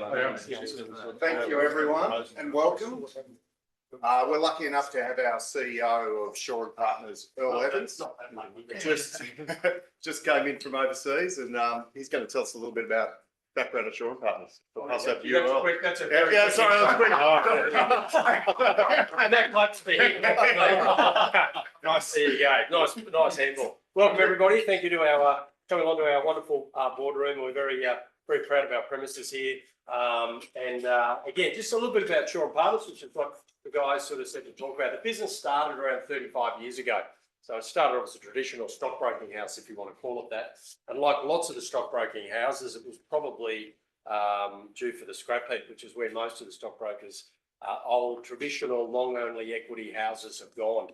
Thank you, everyone, and welcome. We're lucky enough to have our CEO of Shaw and Partners, Earl Evans, just came in from overseas, and he's going to tell us a little bit about background of Shaw and Partners. I'll pass that to you, Earl. That's a very sorry, that was quick. and that claps for him. Nice. There you go. Nice handball. Welcome, everybody. Thank you to our coming along to our wonderful boardroom. We're very proud of our premises here. Again, just a little bit about Shaw and Partners, which is what the guys sort of said to talk about. The business started around 35 years ago. So it started off as a traditional stockbroking house, if you want to call it that. And like lots of the stockbroking houses, it was probably due for the scrap heap, which is where most of the stockbrokers, old traditional long-only equity houses have gone.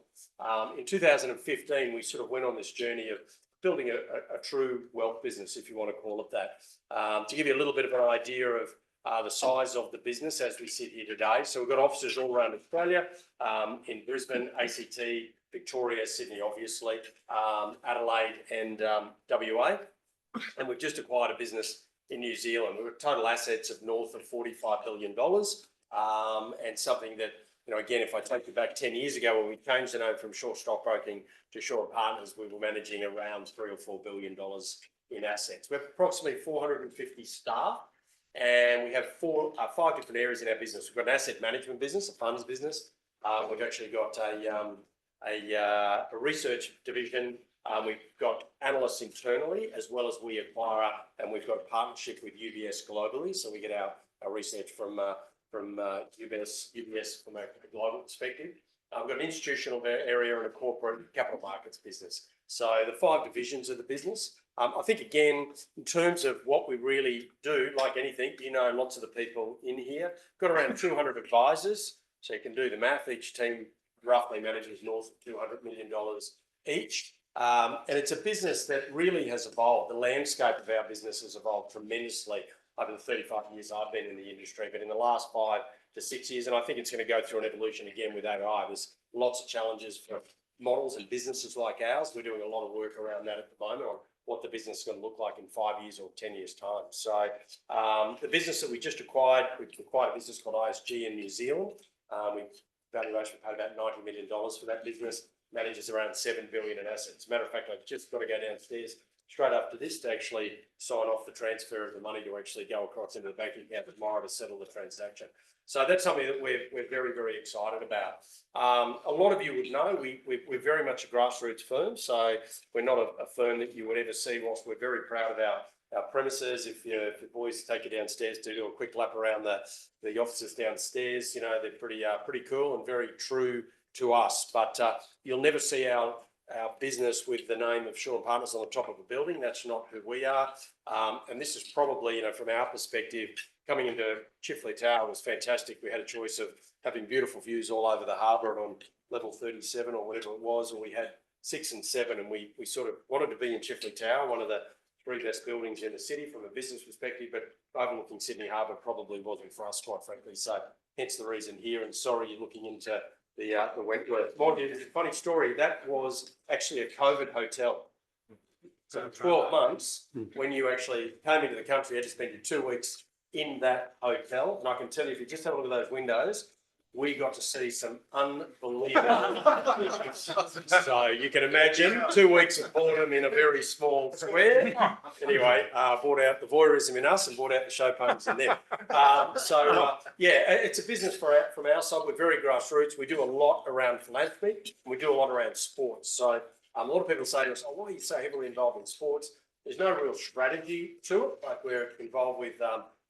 In 2015, we sort of went on this journey of building a true wealth business, if you want to call it that. To give you a little bit of an idea of the size of the business as we sit here today. So we've got offices all around Australia, in Brisbane, ACT, Victoria, Sydney, obviously, Adelaide and WA. And we've just acquired a business in New Zealand. We've got total assets of north of $45 billion, and something that, you know, again, if I take you back 10 years ago when we changed the name from Shaw Stockbroking to Shaw and Partners, we were managing around $3 or $4 billion in assets. We have approximately 450 staff, and we have five different areas in our business. We've got an asset management business, a funds business. We've actually got a research division. We've got analysts internally, as well as we acquire, and we've got a partnership with UBS globally. So we get our research from UBS from a global perspective. We've got an institutional area and a corporate capital markets business. So the five divisions of the business. I think, again, in terms of what we really do, like anything, you know, lots of the people in here, got around 200 advisors. So you can do the math. Each team roughly manages north of $200 million each. And it's a business that really has evolved. The landscape of our business has evolved tremendously over the 35 years I've been in the industry, but in the last 5 to 6 years, and I think it's going to go through an evolution again with AI. There's lots of challenges for models and businesses like ours. We're doing a lot of work around that at the moment on what the business is going to look like in 5 years or 10 years' time. So the business that we just acquired, we acquired a business called ISG in New Zealand. Valuation paid about $90 million for that business, manages around $7 billion in assets. As a matter of fact, I've just got to go downstairs straight after this to actually sign off the transfer of the money to actually go across into the bank account tomorrow to settle the transaction. So that's something that we're very, very excited about. A lot of you would know we're very much a grassroots firm, so we're not a firm that you would ever see. Whilst we're very proud of our premises, if the boys take you downstairs to do a quick lap around the offices downstairs, you know, they're pretty cool and very true to us. But you'll never see our business with the name of Shaw and Partners on the top of a building. That's not who we are. And this is probably, you know, from our perspective, coming into Chifley Tower was fantastic. We had a choice of having beautiful views all over the harbour and on level 37 or whatever it was, or we had 6 and 7, and we sort of wanted to be in Chifley Tower, one of the 3 best buildings in the city from a business perspective, but overlooking Sydney Harbour probably wasn't for us, quite frankly. So hence the reason here, and sorry you're looking into the Wentworth. Mind you, there's a funny story. That was actually a COVID hotel. So 12 months, when you actually came into the country, you had to spend your 2 weeks in that hotel. And I can tell you, if you just have a look at those windows, we got to see some unbelievable so you can imagine 2 weeks of boredom in a very small square. Anyway, brought out the voyeurism in us and brought out the show ponies in them. Yeah, it's a business from our side. We're very grassroots. We do a lot around philanthropy. And we do a lot around sports. So a lot of people say to us, oh, why are you so heavily involved in sports? There's no real strategy to it. Like, we're involved with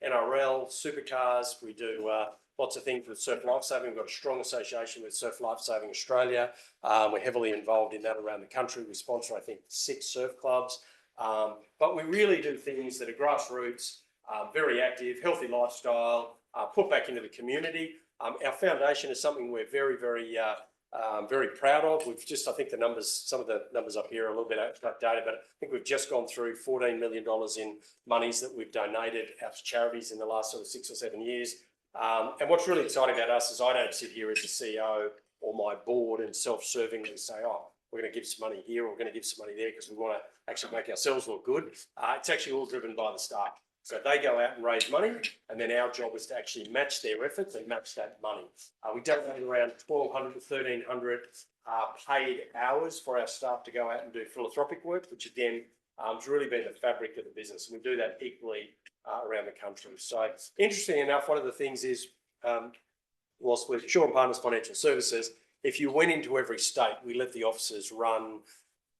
NRL, supercars. We do lots of things with surf lifesaving. We've got a strong association with Surf Lifesaving Australia. We're heavily involved in that around the country. We sponsor, I think, 6 surf clubs. But we really do things that are grassroots, very active, healthy lifestyle, put back into the community. Our foundation is something we're very, very proud of. We've just, I think the numbers, some of the numbers up here are a little bit outdated, but I think we've just gone through $14 million in monies that we've donated out to charities in the last sort of 6 or 7 years. And what's really exciting about us is I don't sit here as the CEO or my board and self-servingly say, oh, we're going to give some money here or we're going to give some money there because we want to actually make ourselves look good. It's actually all driven by the staff. So they go out and raise money, and then our job is to actually match their efforts and match that money. We donate around 1,200 to 1,300 paid hours for our staff to go out and do philanthropic work, which again has really been the fabric of the business. We do that equally around the country. So interesting enough, one of the things is, whilst with Shaw and Partners Financial Services, if you went into every state, we let the officers run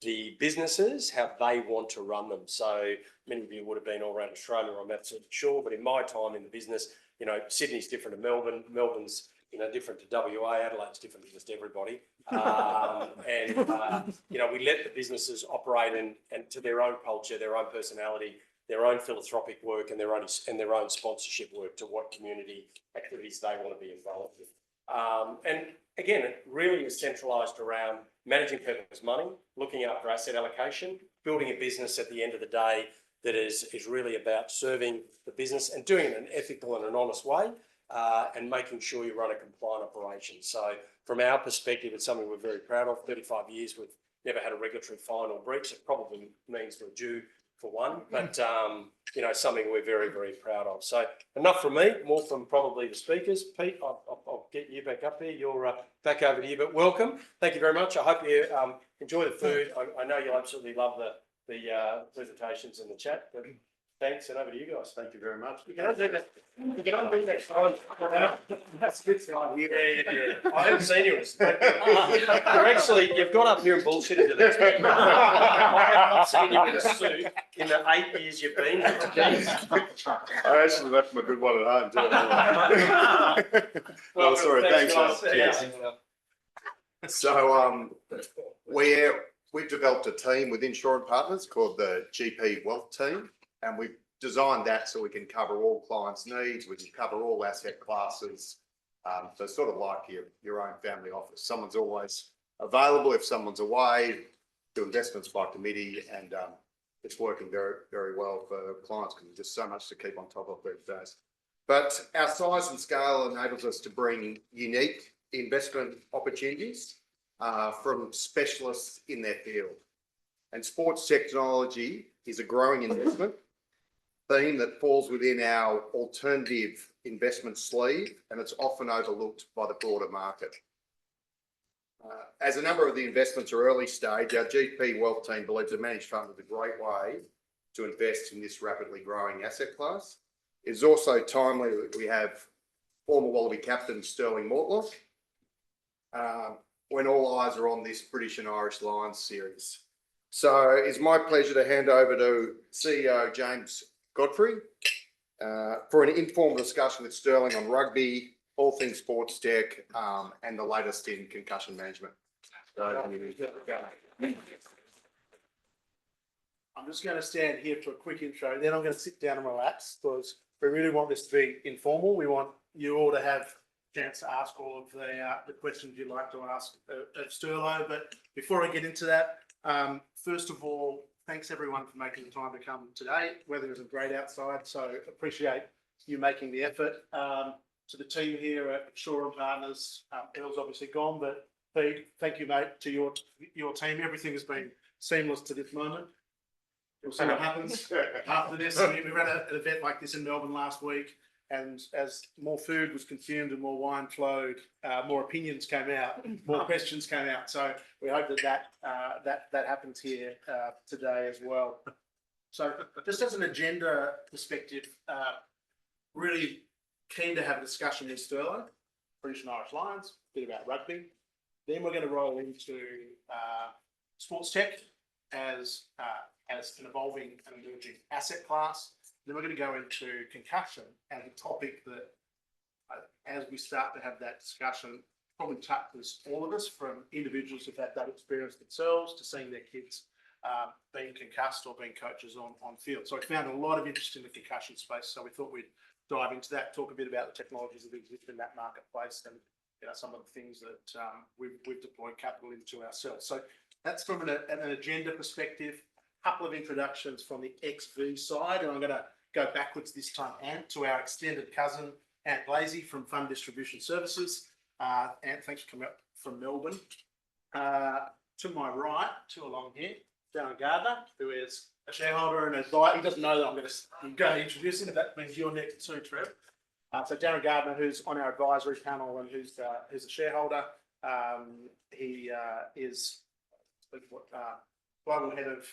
the businesses how they want to run them. So many of you would have been all around Australia, I'm absolutely sure, but in my time in the business, you know, Sydney's different to Melbourne, Melbourne's, you know, different to WA, Adelaide's different to just everybody. You know, we let the businesses operate and to their own culture, their own personality, their own philanthropic work and their own sponsorship work to what community activities they want to be involved with. And again, it really is centralised around managing people's money, looking after asset allocation, building a business at the end of the day that is really about serving the business and doing it in an ethical and an honest way, and making sure you run a compliant operation. So from our perspective, it's something we're very proud of. 35 years, we've never had a regulatory fine or breach. It probably means we're due for one, but you know, something we're very, very proud of. So enough from me, more from probably the speakers. Pete, I'll get you back up here. You're back over to you, but welcome. Thank you very much. I hope you enjoy the food. I know you'll absolutely love the presentations and the chat, but thanks, and over to you guys. Thank you very much. You can do that. You can do that. That's a good sign. Yeah. I haven't seen you. You're actually, you've got up here and bullshitted to this. I have not seen you in a suit in the 8 years you've been here. I actually left my good one at home too. Oh, sorry. Thanks, guys. Cheers. So we've developed a team within Shaw and Partners called the GP Wealth Team, and we've designed that so we can cover all clients' needs, we can cover all asset classes. So sort of like your own family office. Someone's always available if someone's away, do investments by committee, and it's working very, very well for clients because there's just so much to keep on top of these days. But our size and scale enables us to bring unique investment opportunities from specialists in their field. And sports technology is a growing investment theme that falls within our alternative investment sleeve, and it's often overlooked by the broader market. As a number of the investments are early stage, our GP Wealth Team believes a managed fund is a great way to invest in this rapidly growing asset class. It's also timely that we have former Wallaby captain Stirling Mortlock when all eyes are on this British and Irish Lions series. So it's my pleasure to hand over to CEO James Godfrey for an informal discussion with Stirling on rugby, all things sports tech, and the latest in concussion management. I'm just going to stand here for a quick intro, then I'm going to sit down and relax because we really want this to be informal. We want you all to have a chance to ask all of the questions you'd like to ask of Stirlo. But before I get into that, first of all, thanks everyone for making the time to come today. Weather isn't great outside, so appreciate you making the effort. To the team here at Shaw and Partners, Earl's obviously gone, but Pete, thank you, mate, to your team. Everything has been seamless to this moment. We'll see what happens after this. We ran an event like this in Melbourne last week, and as more food was consumed and more wine flowed, more opinions came out, more questions came out. So we hope that happens here today as well. So just as an agenda perspective, really keen to have a discussion with Stirlo, British and Irish Lions, a bit about rugby. Then we're going to roll into sports tech as an evolving and emerging asset class. Then we're going to go into concussion as a topic that, as we start to have that discussion, probably touches all of us, from individuals who've had that experience themselves to seeing their kids being concussed or being coaches on field. So we found a lot of interest in the concussion space. So we thought we'd dive into that, talk a bit about the technologies that exist in that marketplace, and some of the things that we've deployed capital into ourselves. So that's from an agenda perspective. A couple of introductions from the XV side, and I'm going to go backwards this time, Ant, to our extended cousin, Ant Blazy from Fund Distribution Services. Ant, thanks for coming up from Melbourne. To my right, two along here, Darren Gardner, who is a shareholder and advisor. He doesn't know that I'm going to introduce him. That means you're next too, Trev. So Darren Gardner, who's on our advisory panel and who's a shareholder. He is global head of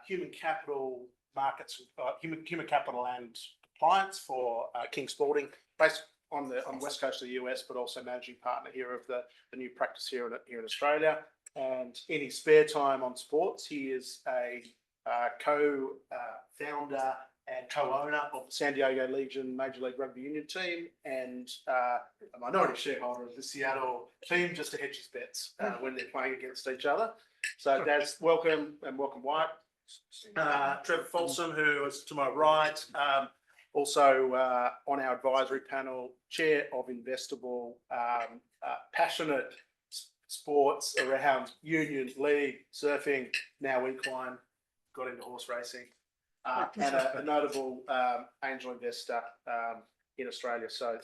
human capital markets, human capital and compliance for King Spalding, based on the west coast of the US, but also managing partner here of the new practice here in Australia. And in his spare time on sports, he is a co-founder and co-owner of the San Diego Legion Major League Rugby Union team, and a minority shareholder of the Seattle team, just to hedge his bets when they're playing against each other. So Daz, welcome, and welcome Wyatt. Trevor Folsom, who is to my right, also on our advisory panel, chair of Investable, passionate sports around union, league, surfing, now equine, got into horse racing, and a notable angel investor in Australia. So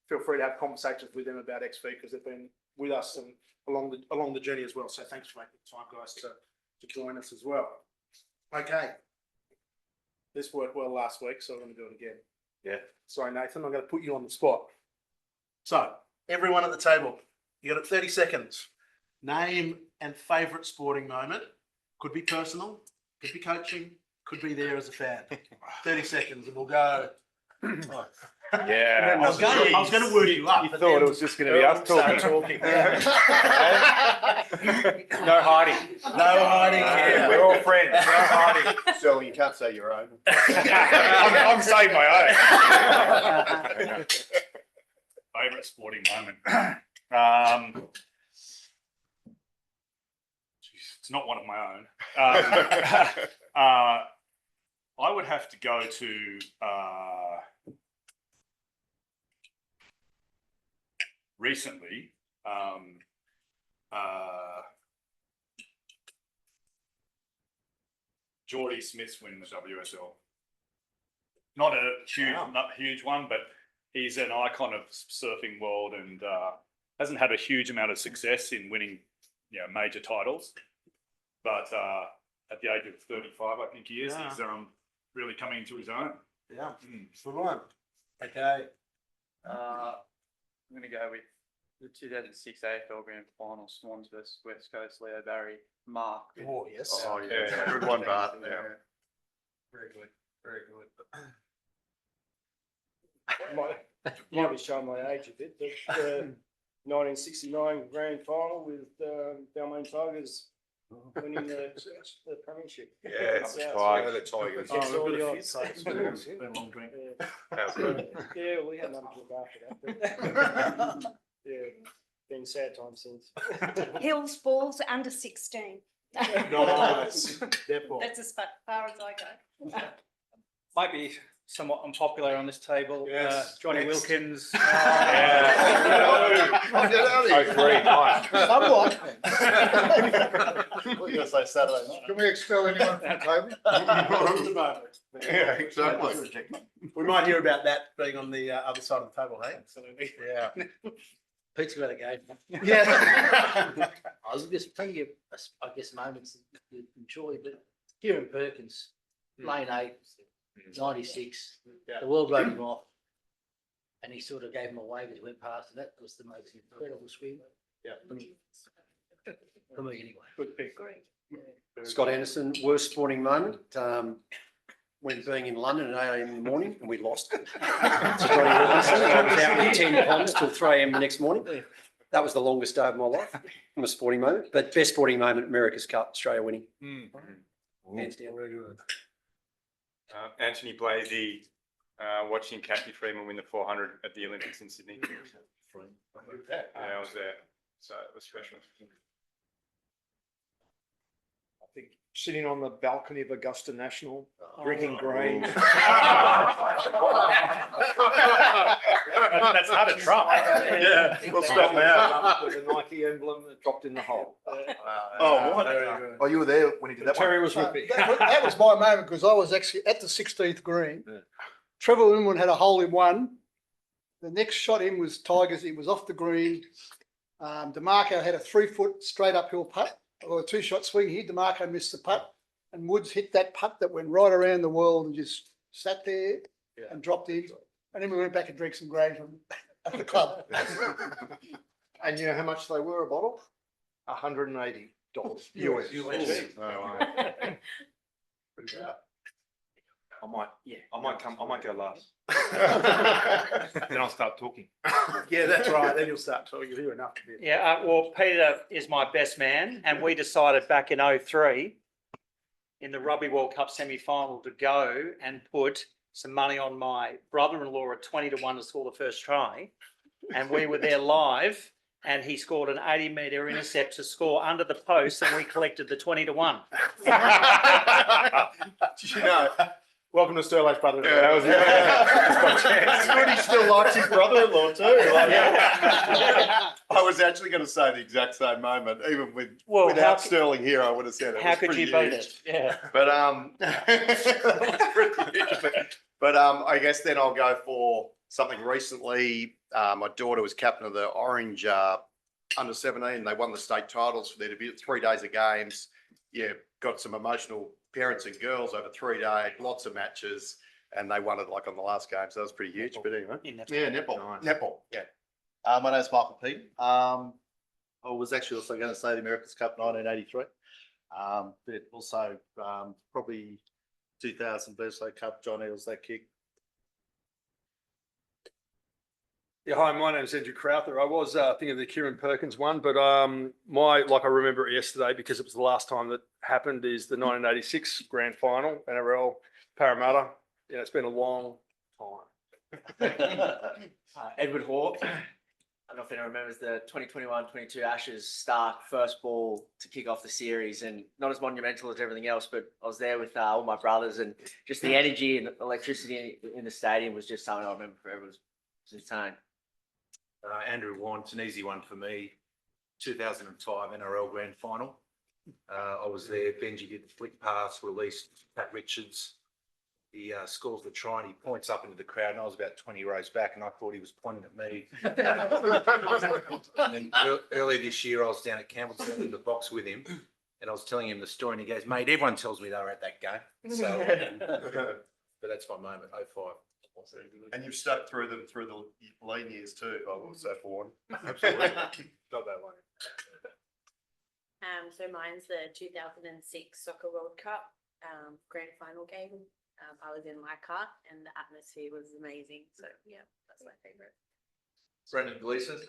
feel free to have conversations with them about XV, because they've been with us and along the journey as well. So thanks for making the time, guys, to join us as well. Okay. This worked well last week, so I'm going to do it again. Yeah. Sorry, Nathan, I'm going to put you on the spot. So everyone at the table, you got 30 seconds. Name and favourite sporting moment. Could be personal, could be coaching, could be there as a fan. 30 seconds and we'll go. Yeah. I was going to word you up. You thought it was just going to be us talking. Yeah. No hiding. No hiding. Yeah, we're all friends. No hiding. Sterling, you can't say your own. I'm saying my own. Favourite sporting moment. It's not one of my own. I would have to go to recently. Geordie Smith's winning the WSL. Not a huge one, but he's an icon of surfing world and hasn't had a huge amount of success in winning, major titles. But at the age of 35, I think he is. He's really coming into his own. Yeah, good one. Okay. I'm going to go with the 2006 AFL Grand Final, Swans versus West Coast, Leo Barry, Mark. Oh, yes. Oh, yeah. Good one, Bart. Yeah. Very good. Very good. Might be showing my age a bit, but 1969 Grand Final with Balmain Tigers winning the premiership. Yeah, the Tigers. Against all the odds. Been a long drink. Yeah, we had another drink after that. But yeah, been sad times since. Hills Balls under 16. Nice. Therefore. That's as far as I go. Might be somewhat unpopular on this table. Yes. Johnny Next. Wilkins. Somewhat. What are you going to say Saturday night? Can we expel anyone from the table? Yeah, exactly. We might hear about that being on the other side of the table, hey? Absolutely. Yeah. Pete's got a game. Yeah. I was just plenty of, I guess, moments that you enjoy, but Kieran Perkins, lane 8, 96, Yeah. the world wrote him off, and he sort of gave him away as he went past, and that was the most incredible swim. Yeah. For me, anyway. Good pick. Great. Scott Anderson, worst sporting moment, when being in London at 8 a.m. in the morning and we lost. To Johnny Wilkinson. I was out with 10 ponds till 3 a.m. the next morning. That was the longest day of my life from a sporting moment. But best sporting moment, America's Cup, Australia winning. Hands down. Very good. Anthony Blasey watching Kathy Freeman win the 400 at the Olympics in Sydney. Yeah, I was there. So it was special. I think sitting on the balcony of Augusta National, drinking green. That's not a trump. Yeah, we'll stop now. With a Nike emblem that dropped in the hole. Oh, what? Very good. Oh, you were there when he did that Terry one? was ripping. That was my moment because I was actually at the 16th green. Yeah. Trevor Winwood had a hole in one. The next shot in was Tigers. It was off the green. DeMarco had a 3-foot straight uphill putt. Well, a two-shot swing, he hit the mark, I missed the putt, and Woods hit that putt that went right around the world and just sat there and dropped in. And then we went back and drank some grain from at the club. And you know how much they were a bottle? $180 US. I might go last. Then I'll start talking. Yeah, that's right. Then you'll start talking. You'll hear enough to be. Yeah, well, Peter is my best man, and we decided back in 2003 in the Rugby World Cup semi-final to go and put some money on my brother-in-law at 20-1 to score the first try. And we were there live, and he scored an 80-metre intercept to score under the post, and we collected the 20-1. You know, Welcome to Stirling's brother. yeah, it's good he still likes his brother-in-law too. Like, I was actually going to say the exact same moment, even without Stirling here, I would have said it. How could you beat it? Yeah. But I guess then I'll go for something recently. My daughter was captain of the Orange under 17. They won the state titles for their debut. 3 days of games. Yeah, got some emotional parents and girls over 3 days, lots of matches, and they won it like on the last game. So that was pretty huge. But anyway, yeah, netball, netball, yeah. My name's Michael Pete. I was actually also going to say the America's Cup 1983, but also probably 2000 Bledisloe Cup, John Eales, that kick. Yeah, hi, my name's Andrew Crowther. I was thinking the Kieran Perkins one, but I remember it yesterday because it was the last time that happened, is the 1986 grand final, NRL Parramatta. Yeah, it's been a long time. Edward Hawke. I don't know if anyone remembers the 2021-22 Ashes start first ball to kick off the series, and not as monumental as everything else, but I was there with all my brothers, and just the energy and electricity in the stadium was just something I remember forever. It was insane. Andrew Warren, it's an easy one for me. 2005 NRL Grand Final. I was there. Benji did the flick pass, released Pat Richards. He scores the try and he points up into the crowd, and I was about 20 rows back, and I thought he was pointing at me. And then earlier this year, I was down at Campbelltown in the box with him, and I was telling him the story, and he goes, "Mate, everyone tells me they were at that game." So, but that's my moment. 05. And you've stuck through them through the lean years too. I will say for one. Absolutely. Not that long. So mine's the 2006 Soccer World Cup grand final game. I was in Leichhardt and the atmosphere was amazing. So yeah, that's my favourite. Brendan Gleeson,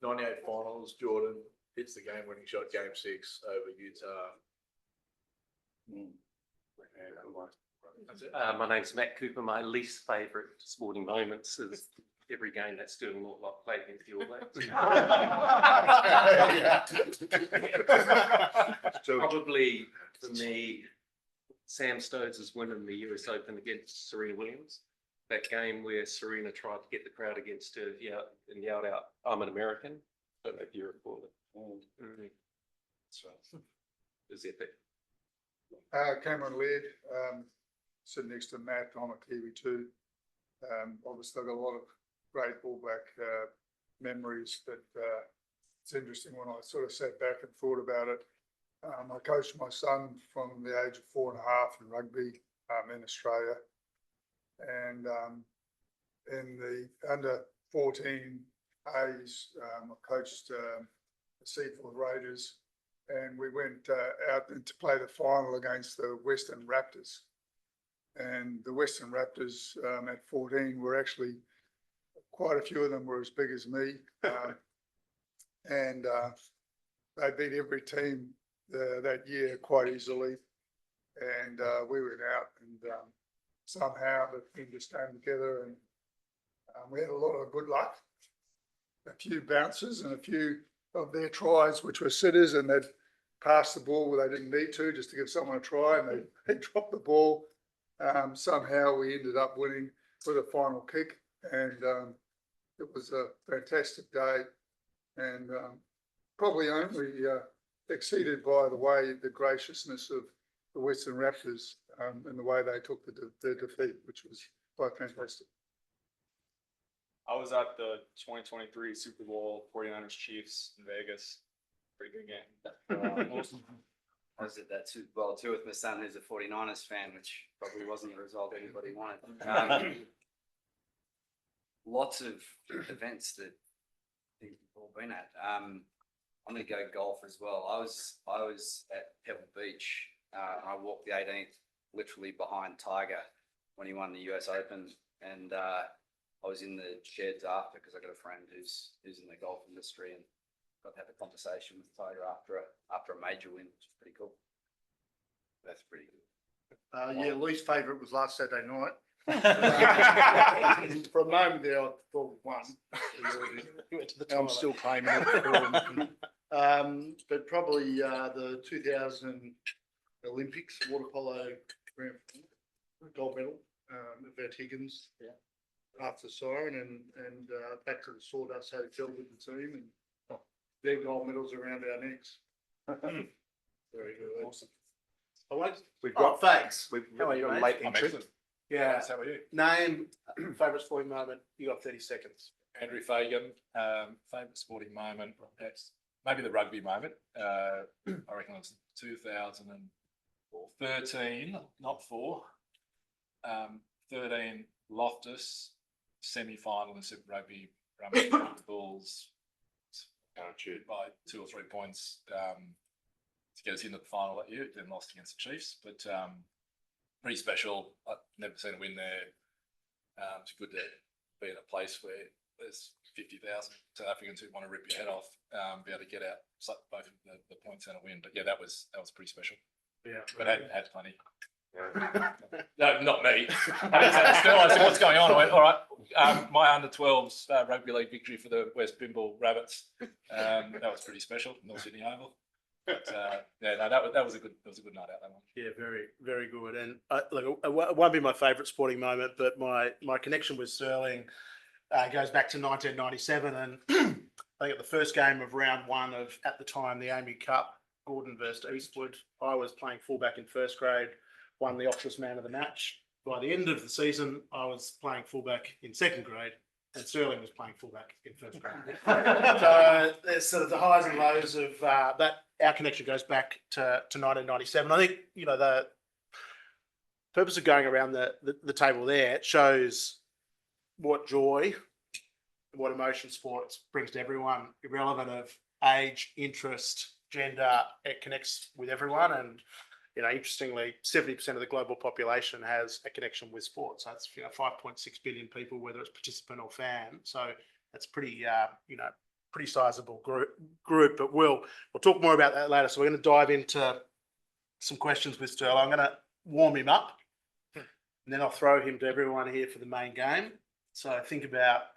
98 finals, Jordan hits the game-winning shot, game 6 over Utah. My name's Matt Cooper. My least favourite sporting moments is every game that Stirling Mortlock played against the All Blacks. Probably for me, Sam Stokes' win in the US Open against Serena Williams. That game where Serena tried to get the crowd against her and yelled out, "I'm an American." I don't know if you recall it. That's right. It was epic. Cameron Laird, sitting next to Matt, I'm a Kiwi too. Obviously I've got a lot of great All Black memories, but it's interesting when I sort of sat back and thought about it. I coached my son from the age of 4.5 in rugby in Australia, and in the under 14 A's, I coached the Seaforth Raiders, and we went out to play the final against the Western Raptors. And the Western Raptors at 14 were actually, quite a few of them were as big as me. And they beat every team that year quite easily. And we went out and somehow the team just came together, and we had a lot of good luck. A few bounces and a few of their tries, which were sitters, and they'd pass the ball where they didn't need to, just to give someone a try, and they dropped the ball. Somehow we ended up winning with a final kick, and it was a fantastic day, and probably only exceeded by the graciousness of the Western Raptors and the way they took the defeat, which was quite fantastic. I was at the 2023 Super Bowl 49ers Chiefs in Vegas. Pretty good game. Awesome. I was at that too with my son, who's a 49ers fan, which probably wasn't the result anybody wanted. Lots of events that I think we've all been at. I'm going to go golf as well. I was at Pebble Beach. I walked the 18th, literally behind Tiger when he won the US Open, and I was in the sheds after because I got a friend who's in the golf industry, and got to have a conversation with Tiger after a major win, which is pretty cool. That's pretty good. Yeah, least favourite was last Saturday night. For a moment there, I thought one. I'm still claiming it. But probably the 2000 Olympics water polo grand final, gold medal, about Higgins. Yeah. After siren and back to the sawdust, how he felt with the team, and their gold medals around our necks. Very good. Awesome. We've got thanks. How are you, mate? late entry. Yeah. How are you? Name, favourite sporting moment. You got 30 seconds. Andrew Fagan, favourite sporting moment. That's maybe the rugby moment. I reckon it was 2013, not 4. 13 Loftus semi-final in Super Rugby. Bulls by 2 or 3 points to get us into the final that year. Then lost against the Chiefs, but pretty special. I've never seen a win there. It's good to be in a place where there's 50,000 South Africans who want to rip your head off, be able to get out both the points and a win. But yeah, that was pretty special. Yeah, but had plenty. No, not me. Still, I said, "What's going on?" I went, "All right." My under-12s rugby league victory for the West Bimble Rabbits. That was pretty special. North Sydney Oval. But yeah, no, that was a good night out. That one. Yeah, very, very good. And look, it won't be my favourite sporting moment, but my connection with Stirling goes back to 1997, and I think at the first game of round 1 of, at the time, the Amy Cup, Gordon versus Eastwood, I was playing fullback in first grade, won the Optus Man of the Match. By the end of the season, I was playing fullback in second grade, and Stirling was playing fullback in first grade. So there's sort of the highs and lows of that. Our connection goes back to 1997. I think, the purpose of going around the table there, it shows what joy, what emotion sports brings to everyone, irrelevant of age, interest, gender. It connects with everyone, and interestingly, 70% of the global population has a connection with sports. So it's 5.6 billion people, whether it's participant or fan. So that's pretty pretty sizable group. But we'll talk more about that later. So we're going to dive into some questions with Stirling. I'm going to warm him up, and then I'll throw him to everyone here for the main game. So think about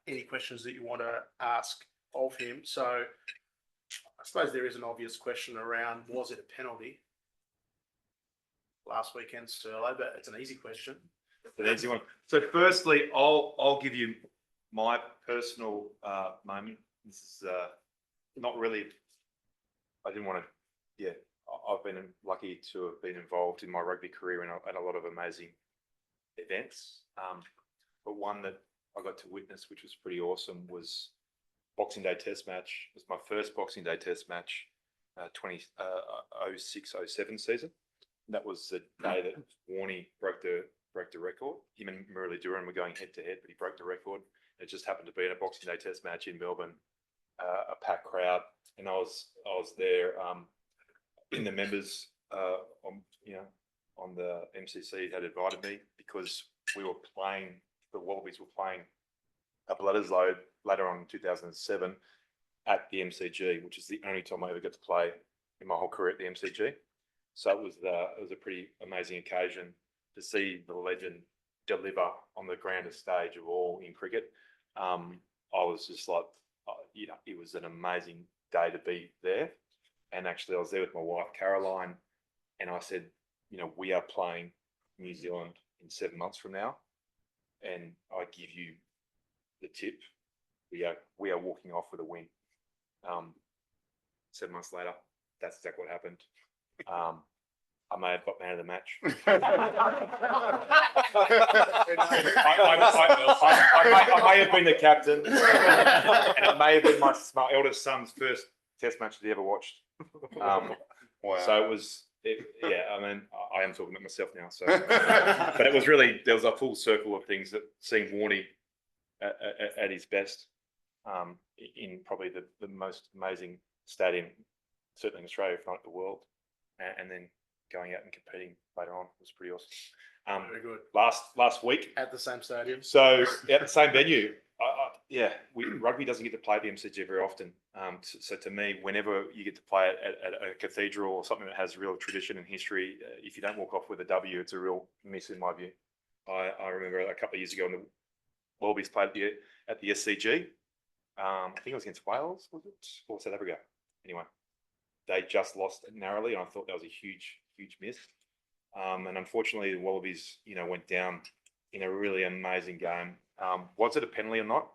any questions that you want to ask of him. So I suppose there is an obvious question around, was it a penalty last weekend, Stirling? But it's an easy question. It's an easy one. So firstly, I'll give you my personal moment. This is not really, I didn't want to, yeah, I've been lucky to have been involved in my rugby career in a lot of amazing events. But one that I got to witness, which was pretty awesome, was Boxing Day Test match. It was my first Boxing Day Test match, 06-07 season. That was the day that Warnie broke the record. Him and Murali Duran were going head to head, but he broke the record. It just happened to be in a Boxing Day Test match in Melbourne, a packed crowd, and I was there in the members on the MCC had invited me because we were playing. The Wallabies were playing a Bledisloe later on in 2007 at the MCG, which is the only time I ever got to play in my whole career at the MCG. So it was a pretty amazing occasion to see the legend deliver on the grandest stage of all in cricket. I was just like, it was an amazing day to be there. And actually, I was there with my wife, Caroline, and I said, we are playing New Zealand in 7 months from now. And I give you the tip. We are walking off with a win. 7 months later, that's exactly what happened. I may have got man of the match. I may have been the captain, and it may have been my eldest son's test matches he ever watched. Wow. So yeah, I mean, I am talking about myself now. So, but it was really, there was a full circle of things that seeing Warnie at his best in probably the most amazing stadium, certainly in Australia, if not the world, and then going out and competing later on was pretty awesome. Very good. Last week At the same stadium. so at the same venue, rugby doesn't get to play at the MCG very often. So to me, whenever you get to play at a cathedral or something that has real tradition and history, if you don't walk off with a W, it's a real miss in my view. I remember a couple of years ago when the Wallabies played at the SCG. I think it was against Wales, was it, or South Africa? Anyway, they just lost narrowly, and I thought that was a huge miss. And unfortunately, the Wallabies, went down in a really amazing game. Was it a penalty or not?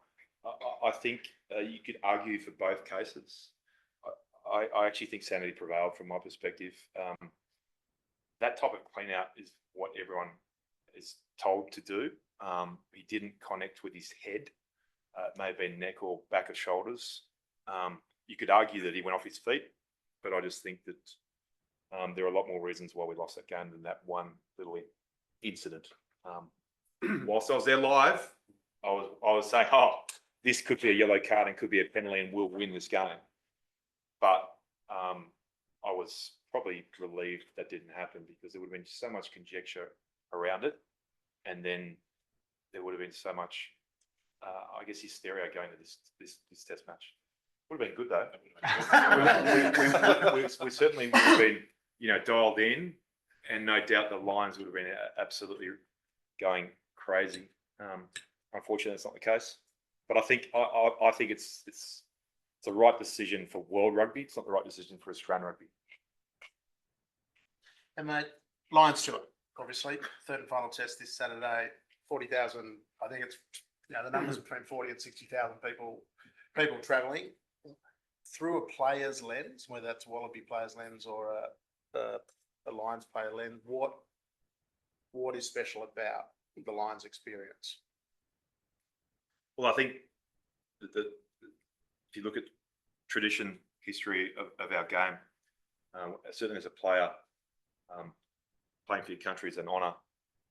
I think you could argue for both cases. I actually think sanity prevailed from my perspective. That type of clean out is what everyone is told to do. He didn't connect with his head. It may have been neck or back of shoulders. You could argue that he went off his feet, but I just think that there are a lot more reasons why we lost that game than that one little incident. Whilst I was there live, I was saying, this could be a yellow card and could be a penalty and we'll win this game. But I was probably relieved that didn't happen because there would have been so much conjecture around it. And then there would have been so much, hysteria going to this test match. Would have been good though. we certainly would have been, dialed in, and no doubt the Lions would have been absolutely going crazy. Unfortunately, that's not the case. But I think it's the right decision for world rugby. It's not the right decision for Australian rugby. And mate, Lions tour, obviously, third and final test this Saturday. 40,000. I think it's the numbers between 40 and 60,000 people travelling through a player's lens, whether that's a Wallaby player's lens or a Lions player lens. What is special about the Lions experience? Well, I think that if you look at tradition, history of our game, certainly as a player, playing for your country is an honour.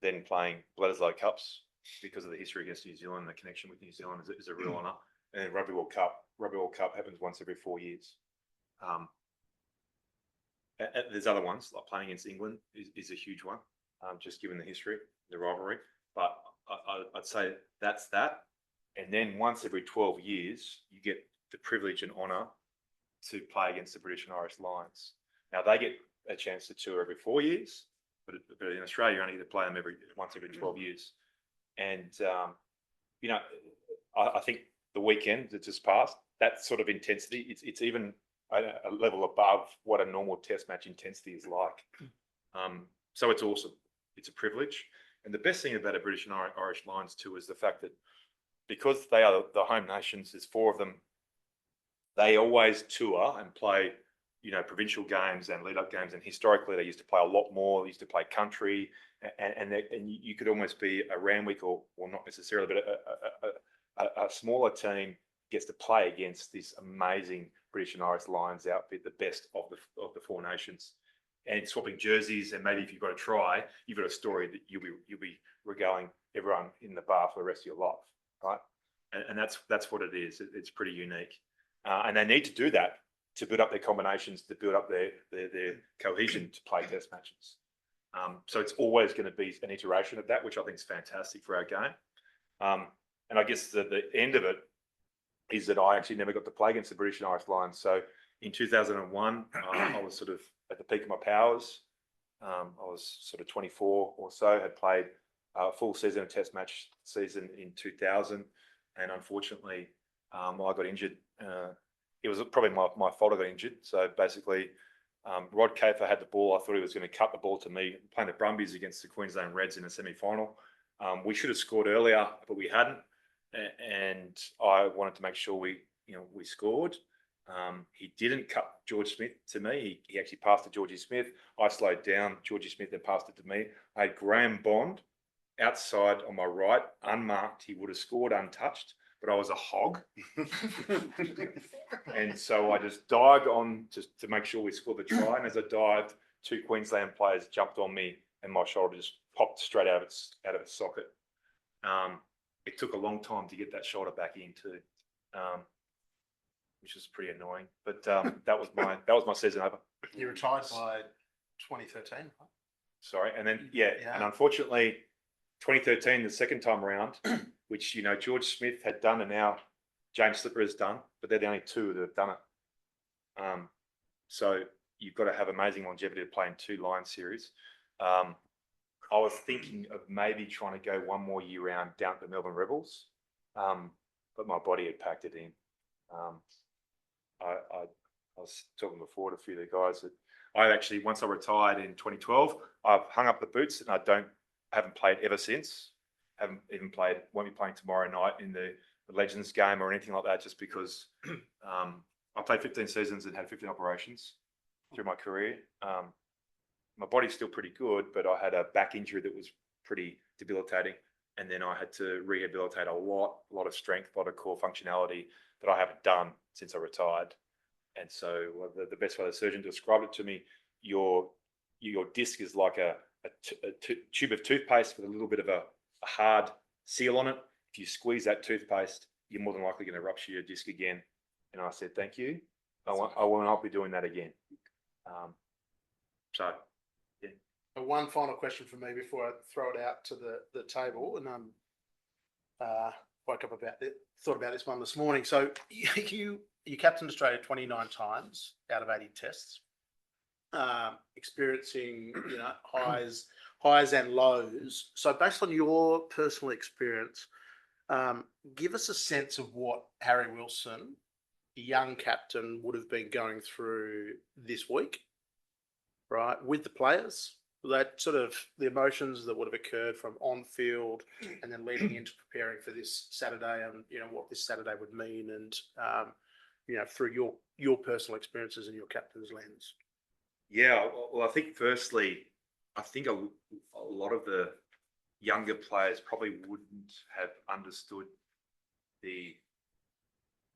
Then playing Bledisloe Cups because of the history against New Zealand, the connection with New Zealand is a real honour. And then Rugby World Cup happens once every 4 years. There's other ones, like playing against England is a huge one, just given the history, the rivalry. But I'd say that's that. And then once every 12 years, you get the privilege and honour to play against the British and Irish Lions. Now, they get a chance to tour every 4 years, but in Australia, you only get to play them once every 12 years. And, I think the weekend that just passed, that sort of intensity, it's even a level above what a normal test match intensity is like. So it's awesome. It's a privilege. And the best thing about a British and Irish Lions too is the fact that because they are the home nations, there's 4 of them, they always tour and play, provincial games and lead-up games. And historically, they used to play a lot more. They used to play country, and you could almost be a Randwick or not necessarily, but a smaller team gets to play against this amazing British and Irish Lions outfit, the best of the 4 nations. And swapping jerseys, and maybe if you've got a try, you've got a story that you'll be regaling everyone in the bar for the rest of your life, right? And that's what it is. It's pretty unique, and they need to do that to build up their combinations, to build up their cohesion to play test matches. So it's always going to be an iteration of that, which I think is fantastic for our game. And I guess the end of it is that I actually never got to play against the British and Irish Lions. So in 2001, I was sort of at the peak of my powers. I was sort of 24 or so, had played a full season of test match season in 2000. And unfortunately, I got injured. It was probably my fault I got injured. So basically, Rod Kafer had the ball. I thought he was going to cut the ball to me, playing the Brumbies against the Queensland Reds in a semi-final. We should have scored earlier, but we hadn't. And I wanted to make sure we scored. He didn't cut George Smith to me. He actually passed to Georgie Smith. I slowed down. Georgie Smith then passed it to me. I had Graham Bond outside on my right, unmarked. He would have scored untouched, but I was a hog. And so I just dived on just to make sure we scored the try. And as I dived, two Queensland players jumped on me and my shoulder just popped straight out of its socket. It took a long time to get that shoulder back in too, which was pretty annoying. But that was my season over. You retired by 2013. Sorry, and then and unfortunately, 2013, the second time around, which George Smith had done, and now James Slipper has done, but they're the only two that have done it. So you've got to have amazing longevity to play in 2 Lions series. I was thinking of maybe trying to go one more year round down to the Melbourne Rebels, but my body had packed it in. I was talking before to a few of the guys that I actually, once I retired in 2012, I've hung up the boots and I haven't played ever since. Haven't even played, won't be playing tomorrow night in the Legends game or anything like that, just because I played 15 seasons and had 15 operations through my career. My body's still pretty good, but I had a back injury that was pretty debilitating. And then I had to rehabilitate a lot of strength, a lot of core functionality that I haven't done since I retired. And so the best way the surgeon described it to me, your disc is like a tube of toothpaste with a little bit of a hard seal on it. If you squeeze that toothpaste, you're more than likely going to rupture your disc again. And I said, thank you. I will not be doing that again. So, yeah. One final question from me before I throw it out to the table, and woke up thought about this one this morning. So you captained Australia 29 times out of 80 tests, experiencing highs and lows. So based on your personal experience, give us a sense of what Harry Wilson, the young captain, would have been going through this week, right, with the players. That sort of the emotions that would have occurred from on field and then leading into preparing for this Saturday, and what this Saturday would mean, and through your personal experiences and your captain's lens. Yeah, well, I think firstly, I think a lot of the younger players probably wouldn't have understood the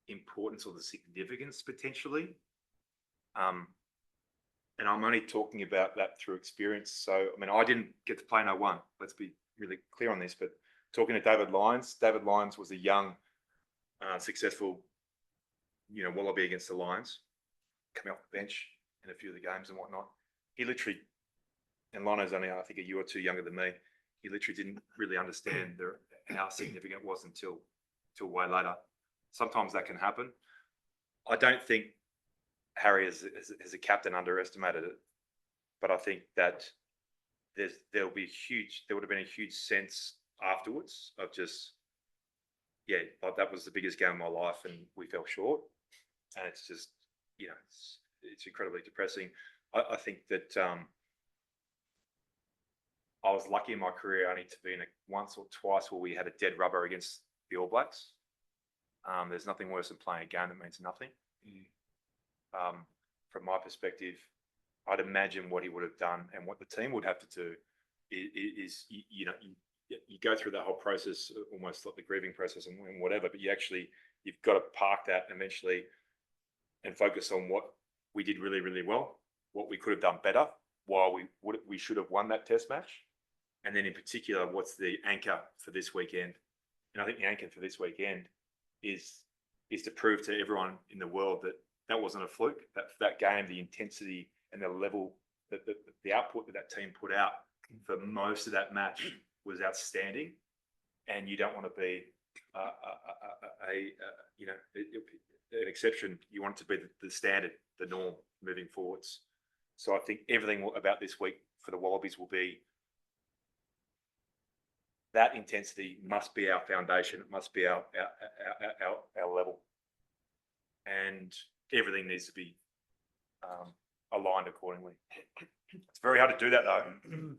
importance or the significance potentially. And I'm only talking about that through experience. So, I mean, I didn't get to play no one. Let's be really clear on this. But talking to David Lyons was a young, successful, Wallaby against the Lions, coming off the bench in a few of the games and whatnot. He literally, and Lino's only, I think, a year or two younger than me. He literally didn't really understand how significant it was until way later. Sometimes that can happen. I don't think Harry as a captain underestimated it, but I think that there would have been a huge sense afterwards of just, like that was the biggest game of my life and we fell short, and it's just, it's incredibly depressing. I think that I was lucky in my career only to be in once or twice where we had a dead rubber against the All Blacks. There's nothing worse than playing a game that means nothing. From my perspective, I'd imagine what he would have done and what the team would have to do is you go through that whole process, almost like the grieving process and whatever, but you've got to park that eventually and focus on what we did really, really well, what we could have done better, why we should have won that test match. And then in particular, what's the anchor for this weekend? And I think the anchor for this weekend is to prove to everyone in the world that wasn't a fluke. That game, the intensity and the level, the output that team put out for most of that match was outstanding. And you don't want to be an exception. You want it to be the standard, the norm moving forwards. So I think everything about this week for the Wallabies will be that intensity must be our foundation. It must be our level, and everything needs to be aligned accordingly. It's very hard to do that though,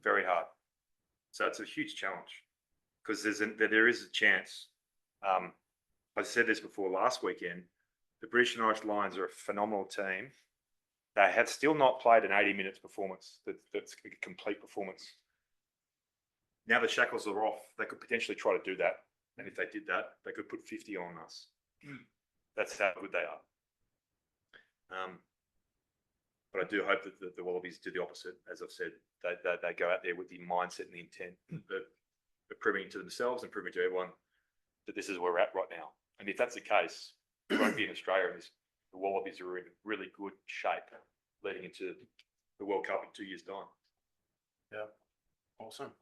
very hard. So it's a huge challenge because there is a chance. I said this before last weekend. The British and Irish Lions are a phenomenal team. They have still not played an 80 minutes performance. That's a complete performance. Now the shackles are off, they could potentially try to do that And if they did that, they could put 50 on us. That's how good they are. But I do hope that the Wallabies do the opposite. As I've said, they go out there with the mindset and the intent of proving to themselves and proving to everyone that this is where we're at right now. And if that's the case, rugby in Australia, the Wallabies are in really good shape leading into the World Cup in 2 years' time. Yeah, awesome.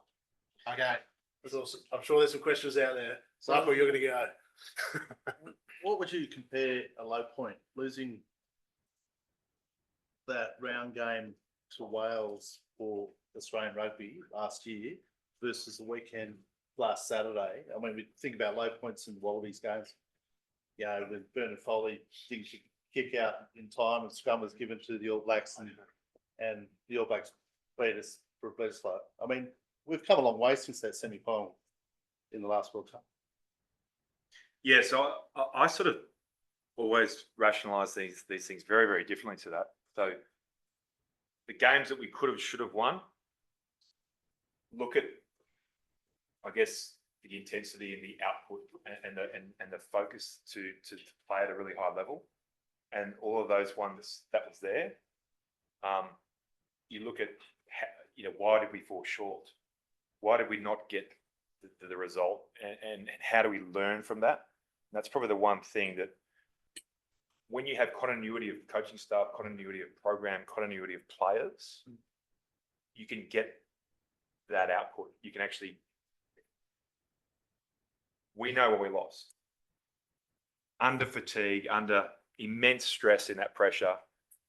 Okay, that's awesome. I'm sure there's some questions out there. Michael, you're going to go. What would you compare a low point, losing that round game to Wales for Australian rugby last year versus the weekend last Saturday? I mean, we think about low points in the Wallabies games. You know, when Bernard Foley didn't kick out in time and scrum was given to the All Blacks and the All Blacks beat us for a Bledisloe. I mean, we've come a long way since that semi-final in the last World Cup. Yeah, so I sort of always rationalise these things very, very differently to that. So the games that we could have, should have won, look at, I guess, the intensity and the output and the focus to play at a really high level, and all of those ones that was there. You look at, why did we fall short? Why did we not get the result? And how do we learn from that? And that's probably the one thing that, when you have continuity of coaching staff, continuity of program, continuity of players, you can get that output. You can actually, we know what we lost. Under fatigue, under immense stress in that pressure,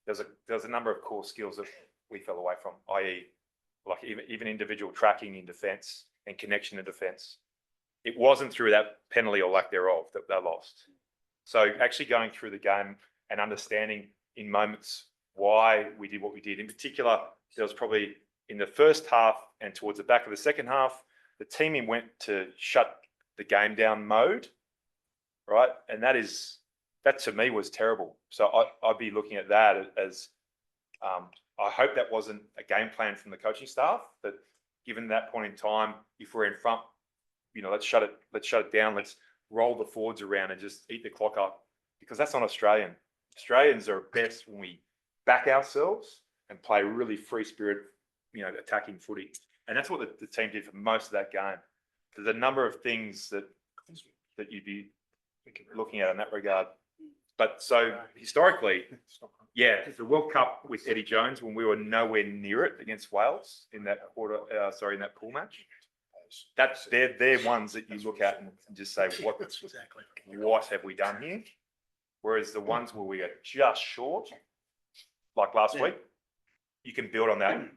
there's a number of core skills that we fell away from, i.e. like even individual tracking in defence and connection in defence. It wasn't through that penalty or lack thereof that they lost. So actually going through the game and understanding in moments why we did what we did. In particular, there was probably in the first half and towards the back of the second half, the team went to shut the game down mode, right? And that to me was terrible. So I'd be looking at that as, I hope that wasn't a game plan from the coaching staff, but given that point in time, if we're in front, let's shut it down. Let's roll the forwards around and just eat the clock up, because that's not Australian. Australians are best when we back ourselves and play really free spirit, attacking footy. And that's what the team did for most of that game. There's a number of things that you'd be looking at in that regard. But so historically, yeah, the World Cup with Eddie Jones, when we were nowhere near it against Wales in that in that pool match, they're ones that you look at and just say, what have we done here? Whereas the ones where we are just short, like last week, you can build on that.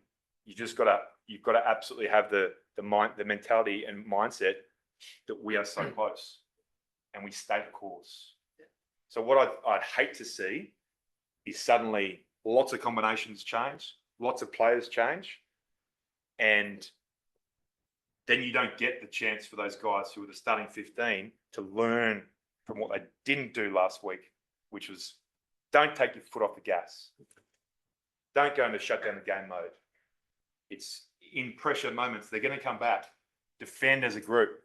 You've got to absolutely have the mentality and mindset that we are so close and we stay the course. So what I'd hate to see is suddenly lots of combinations change, lots of players change, and then you don't get the chance for those guys who are the starting 15 to learn from what they didn't do last week, which was don't take your foot off the gas. Don't go into shut down the game mode. It's in pressure moments. They're going to come back. Defend as a group.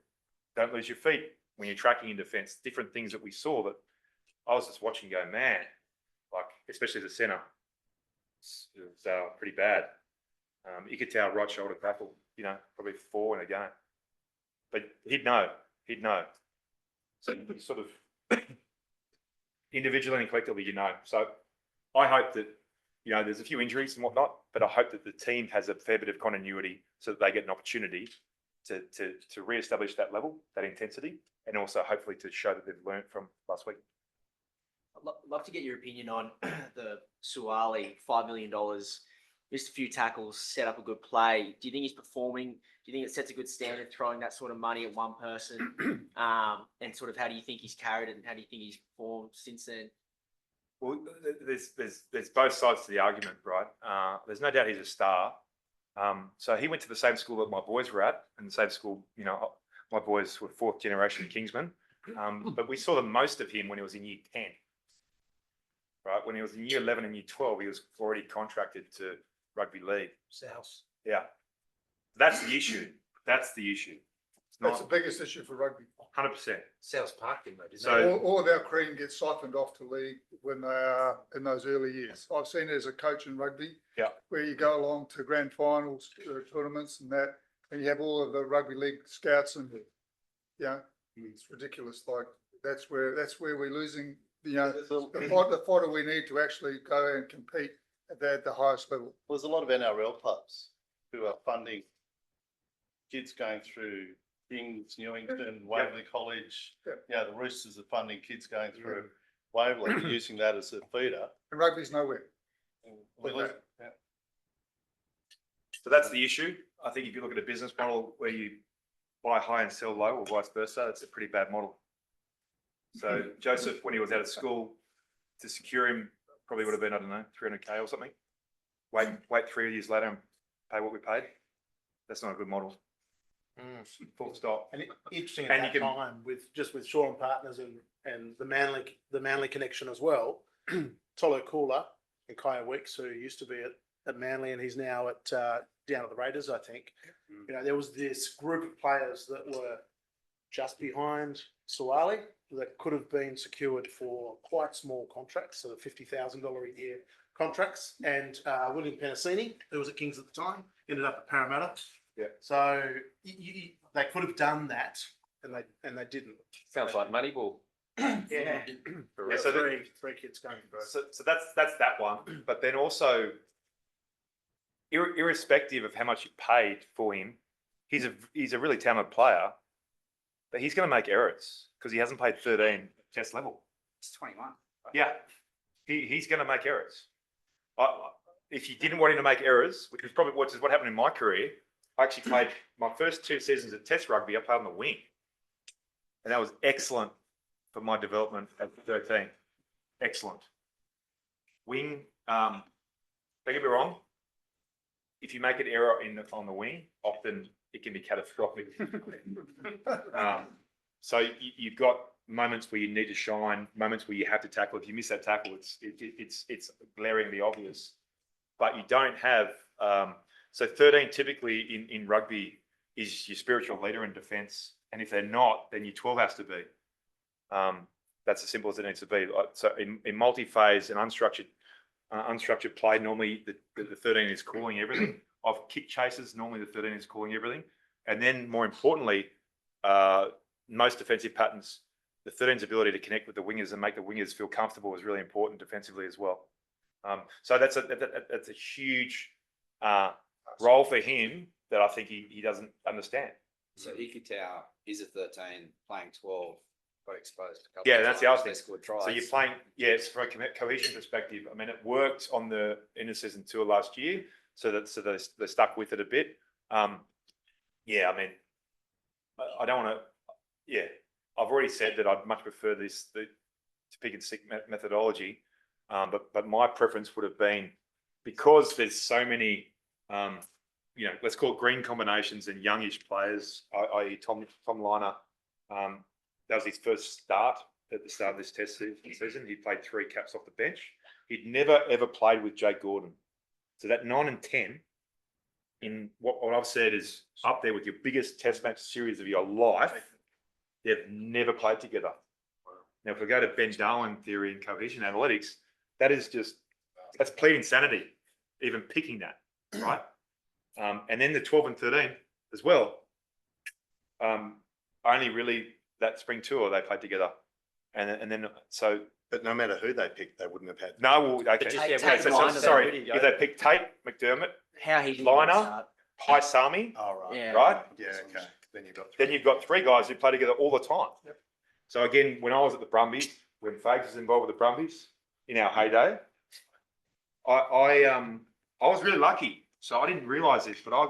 Don't lose your feet when you're tracking in defence. Different things that we saw that I was just watching go, man, like, especially the centre, it was pretty bad. Ikitau, right shoulder tackle, probably 4 in a game. But he'd know. So you sort of, individually and collectively, So I hope that, there's a few injuries and whatnot, but I hope that the team has a fair bit of continuity so that they get an opportunity to re-establish that level, that intensity, and also hopefully to show that they've learned from last week. I'd love to get your opinion on the Suwali, $5 million, missed a few tackles, set up a good play. Do you think he's performing? Do you think it sets a good standard throwing that sort of money at one person? And sort of how do you think he's carried it and how do you think he's performed since then? Well, there's both sides to the argument, right? There's no doubt he's a star. So he went to the same school that my boys were at, and the same school, my boys were 4th generation Kingsmen. But we saw the most of him when he was in year 10. Right, when he was in year 11 and year 12, he was already contracted to rugby league. South. Yeah, that's the issue. That's the biggest issue for rugby. 100%. South Park didn't they? So- All of our cream gets siphoned off to league when they are in those early years. I've seen it as a coach in rugby. Yeah. Where you go along to grand finals, tournaments and that, and you have all of the rugby league scouts and, it's ridiculous. Like, that's where we're losing, the fodder we need to actually go and compete at the highest level. There's a lot of NRL clubs who are funding kids going through Kings, Newington, Waverley College. Yeah. The Roosters are funding kids going through Waverley, using that as a feeder. And rugby's nowhere. So that's the issue. I think if you look at a business model where you buy high and sell low, or vice versa, it's a pretty bad model. So Joseph, when he was out of school, to secure him, probably would have been, I don't know, 300K or something. Wait 3 years later and pay what we paid. That's not a good model. Full stop. And interesting And at you that can- time with Shaw and Partners and the Manly connection as well. Tolo Cooler and Kaya Weeks, who used to be at Manly and he's now at down at the Raiders, I think. There was this group of players that were just behind Suwali that could have been secured for quite small contracts, so $50,000 a year contracts. And William Penasini, who was at Kings at the time, ended up at Parramatta. Yeah. So they could have done that, and they didn't. Sounds like Moneyball. Yeah. So three kids going for it. So that's that one. But then also, irrespective of how much you paid for him, he's a really talented player, but he's going to make errors because he hasn't played 13 test level. It's 21. Yeah, he's going to make errors. If you didn't want him to make errors, which is what happened in my career, I actually played my first 2 seasons of Test rugby. I played on the wing, and that was excellent for my development at 13. Excellent wing. Don't get me wrong. If you make an error on the wing, often it can be catastrophic. So you've got moments where you need to shine, moments where you have to tackle. If you miss that tackle, it's glaringly obvious. But you don't have. So 13 typically in rugby is your spiritual leader in defence, and if they're not, then your 12 has to be. That's as simple as it needs to be. So in multi-phase and unstructured play, normally the 13 is calling everything. Of kick chases, normally the 13 is calling everything. And then more importantly, most defensive patterns, the 13's ability to connect with the wingers and make the wingers feel comfortable is really important defensively as well. So that's a huge role for him that I think he doesn't understand. So Ikitau is a 13 playing 12, got exposed a couple Yeah, of that's the times, other they thing. scored tries. So you're playing, it's from a cohesion perspective. I mean, it worked on the inter-season tour last year, so they stuck with it a bit. I mean, I don't want to. Yeah, I've already said that I'd much prefer to pick and stick methodology, but my preference would have been, because there's so many, let's call it green combinations and youngish players, i.e. Tom Liner. That was his first start at the start of this test season. He played 3 caps off the bench. He'd never, ever played with Jake Gordon. So that 9 and 10 in what I've said is up there with your biggest test match series of your life. They've never played together. Now, if we go to Ben Darwin theory and cohesion analytics, that's plead insanity, even picking that, right? And then the 12 and 13 as well. Only really that spring tour they played together, and then so. But no matter who they picked, they wouldn't have had. No, well, okay. Sorry, if they picked Tate, McDermott, Liner, Paisami, right? Yeah, okay. Then you've got 3 guys who play together all the time. Yep. So again, when I was at the Brumbies, when Fags was involved with the Brumbies in our heyday, I was really lucky. So I didn't realise this, but I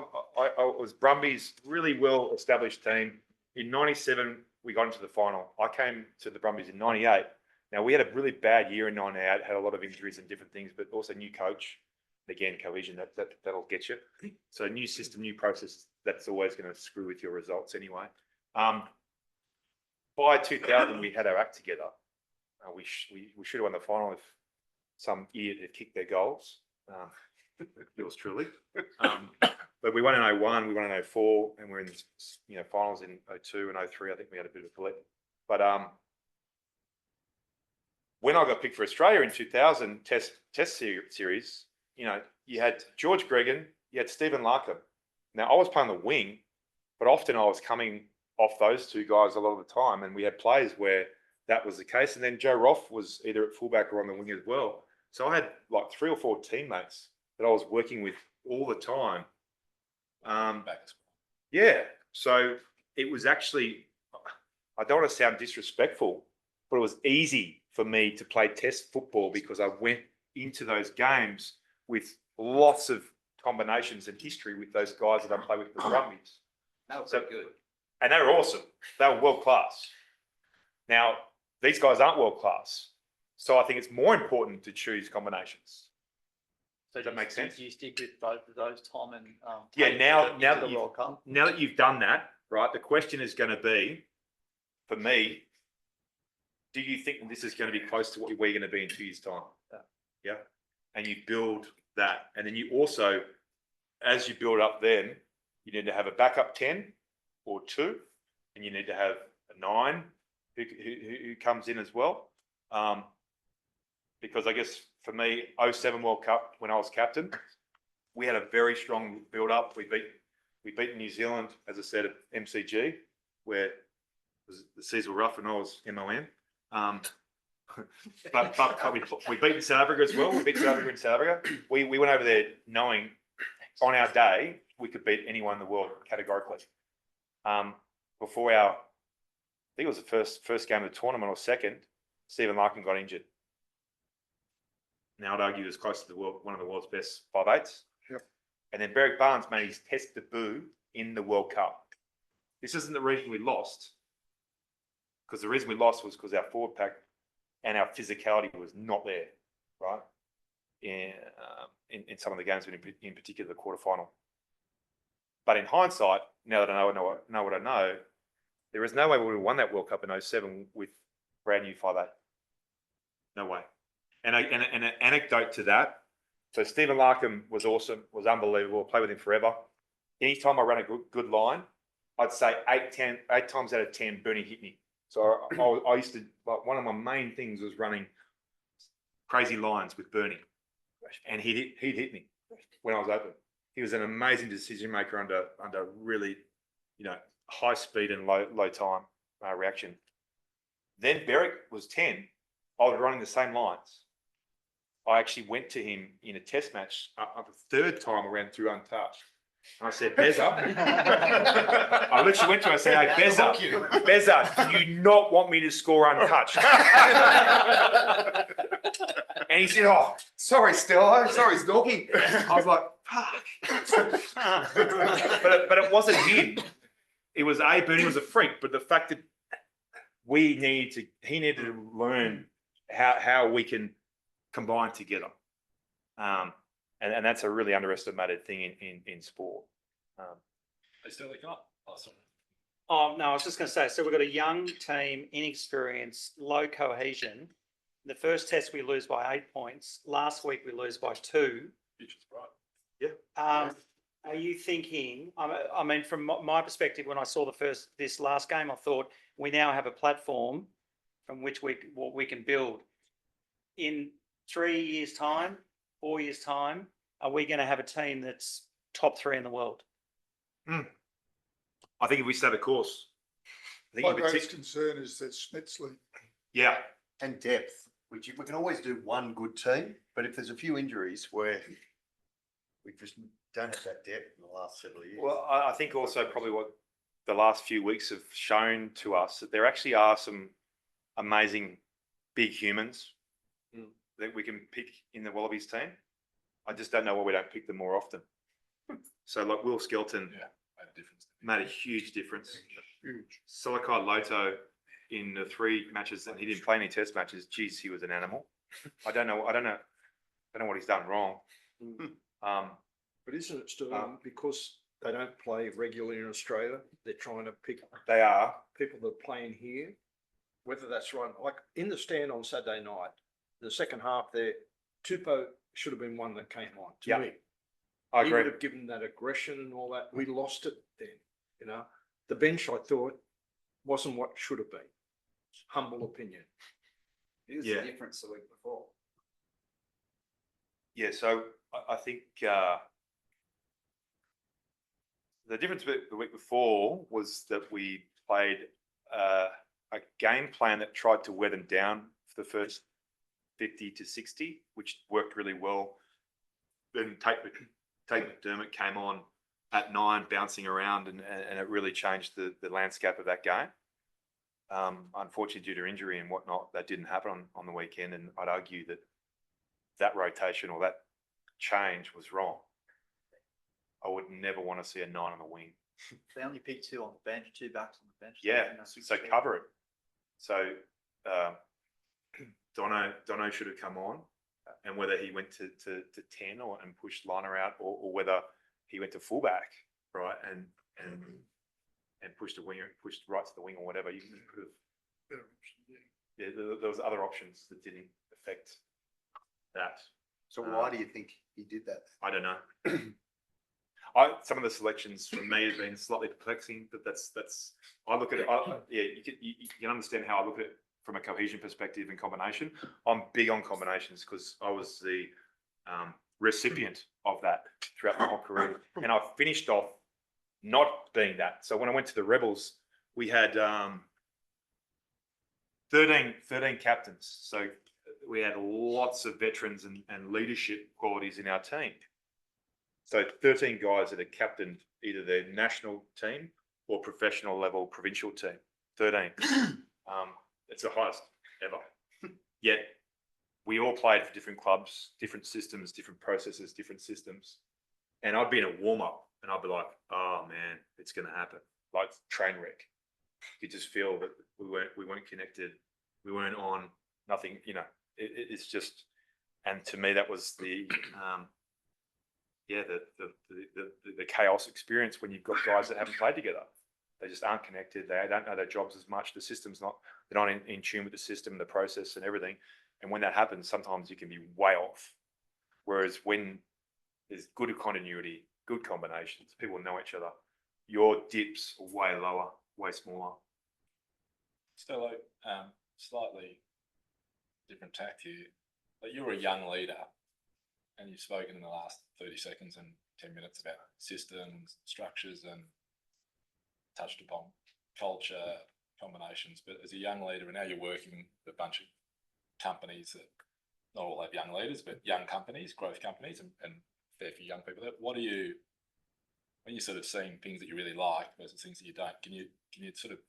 was Brumbies' really well established team. In '97, we got into the final. I came to the Brumbies in '98. Now, we had a really bad year in '98, had a lot of injuries and different things, but also new coach. Again, cohesion, that'll get you. So new system, new process, that's always going to screw with your results anyway. By 2000, we had our act together. We should have won the final if some idiot had kicked their goals. Yours truly. But we won in 01, we won in 04, and we're in, finals in 02 and 03. I think we had a bit of a blip. But when I got picked for Australia in 2000 test series, you had George Gregan, you had Stephen Larkham. Now I was playing the wing, but often I was coming off those two guys a lot of the time, and we had players where that was the case. And then Joe Roth was either at fullback or on the wing as well. So I had like 3 or 4 teammates that I was working with all the time. Yeah. So it was actually, I don't want to sound disrespectful, but it was easy for me to play test football because I went into those games with lots of combinations and history with those guys that I play with the Rugbies. That was so good. And they were awesome. They were world class. Now, these guys aren't world class. So I think it's more important to choose combinations. So does that make sense? Do you stick with both of those, Tom? And now World that you've done that, right? The question is going to be, for me, do you think this is going to be close to what we're going to be in 2 years' time? Yeah. And you build that, and then you also, as you build up, then you need to have a backup 10 or 2, and you need to have a 9 who comes in as well. Because I guess for me, 07 World Cup, when I was captain, we had a very strong build up. We beat New Zealand, as I said, at MCG, where the seas were rough and I was MON. But we beat South Africa as well. We beat South Africa in South Africa. We went over there knowing on our day we could beat anyone in the world categorically. Before I think it was the first game of the tournament or second, Stephen Larkham got injured. Now I'd argue he was close to one of the world's best 5'8". Yep. And then Berwick Barnes made his test debut in the World Cup. This isn't the reason we lost, because the reason we lost was because our forward pack and our physicality was not there, right? In some of the games, in particular the quarterfinal. But in hindsight, now that I know what I know, there is no way we would have won that World Cup in 07 with brand new 5'8". No way. And an anecdote to that. So Stephen Larkham was awesome, was unbelievable. I played with him forever. Anytime I ran a good line, I'd say 8 times out of 10, Bernie hit me. So I used to, like, one of my main things was running crazy lines with Bernie, and he'd hit me when I was open. He was an amazing decision maker under really, high speed and low time reaction. Then Berwick was 10. I was running the same lines. I actually went to him in a test match. The third time I ran through untouched. And I said, Bezza. I literally went to him and said, hey, Bezza, do you not want me to score untouched? And he said, oh, sorry, Stella. Sorry, Snorky. I was like, fuck. but it wasn't him. It was Bernie was a freak, but the fact that he needed to learn how we can combine together. And that's a really underestimated thing in sport. They still come up. Awesome. Oh, no, I was just going to say, so we've got a young team, inexperienced, low cohesion. The first test we lose by 8 points. Last week we lose by 2. Future's bright. Yeah. Are you thinking, I mean, from my perspective, when I saw this last game, I thought we now have a platform from which we can build. In 3 years' time, 4 years' time, are we going to have a team that's top 3 in the world? I think if we stay the course. My greatest concern is that Schnitzler. Yeah. And depth. We can always do one good team, but if there's a few injuries where we just don't have that depth in the last several years. Well, I think also probably what the last few weeks have shown to us that there actually are some amazing big humans that we can pick in the Wallabies team. I just don't know why we don't pick them more often. So like Will Skelton made a huge difference. Huge. Silikai Loto in the 3 matches, and he didn't play any test matches. Geez, he was an animal. I don't know what he's done wrong. But isn't it still because they don't play regularly in Australia? They're trying to pick. They are people that are playing here, whether that's right. Like in the stand on Saturday night, the second half there, Tupou should have been one that came on to me. I He agree. would have given that aggression and all that. We lost it then, you know. The bench, I thought, wasn't what it should have been. Humble opinion. It was Yeah. the difference the week before. Yeah, so I think the difference with the week before was that we played a game plan that tried to wear them down for the first 50 to 60, which worked really well. Then Tate McDermott came on at 9, bouncing around, and it really changed the landscape of that game. Unfortunately, due to injury and whatnot, that didn't happen on the weekend, and I'd argue that rotation or that change was wrong. I would never want to see a 9 on the wing. They only picked 2 on the bench, 2 backs on the bench. Yeah, so cover it. So Dono should have come on, and whether he went to 10 and pushed Liner out, or whether he went to fullback, right, and pushed a winger, pushed right to the wing or whatever, you could have. Yeah, there was other options that didn't affect that. So why do you think he did that? I don't know. Some of the selections from me have been slightly perplexing, but that's. I look at it. You can understand how I look at it from a cohesion perspective and combination. I'm big on combinations because I was the recipient of that throughout my whole career, and I finished off not being that. So when I went to the Rebels, we had 13 captains. So we had lots of veterans and leadership qualities in our team. So 13 guys that had captained either their national team or professional level provincial team. 13. It's the highest ever. Yet we all played for different clubs, different systems, different processes, different systems. And I'd be in a warm up and I'd be like, oh man, it's going to happen. Like train wreck. You just feel that we weren't connected. We weren't on nothing, you know, it's just, and to me, that was the chaos experience when you've got guys that haven't played together. They just aren't connected. They don't know their jobs as much. The system's they're not in tune with the system, the process and everything. And when that happens, sometimes you can be way off. Whereas when there's good continuity, good combinations, people know each other, your dips are way lower, way smaller. Still, slightly different tact here. But you're a young leader and you've spoken in the last 30 seconds and 10 minutes about systems, structures, and touched upon culture, combinations. But as a young leader, and now you're working with a bunch of companies that not all have young leaders, but young companies, growth companies, and a fair few young people. What are you, when you're sort of seeing things that you really like versus things that you don't, can you sort of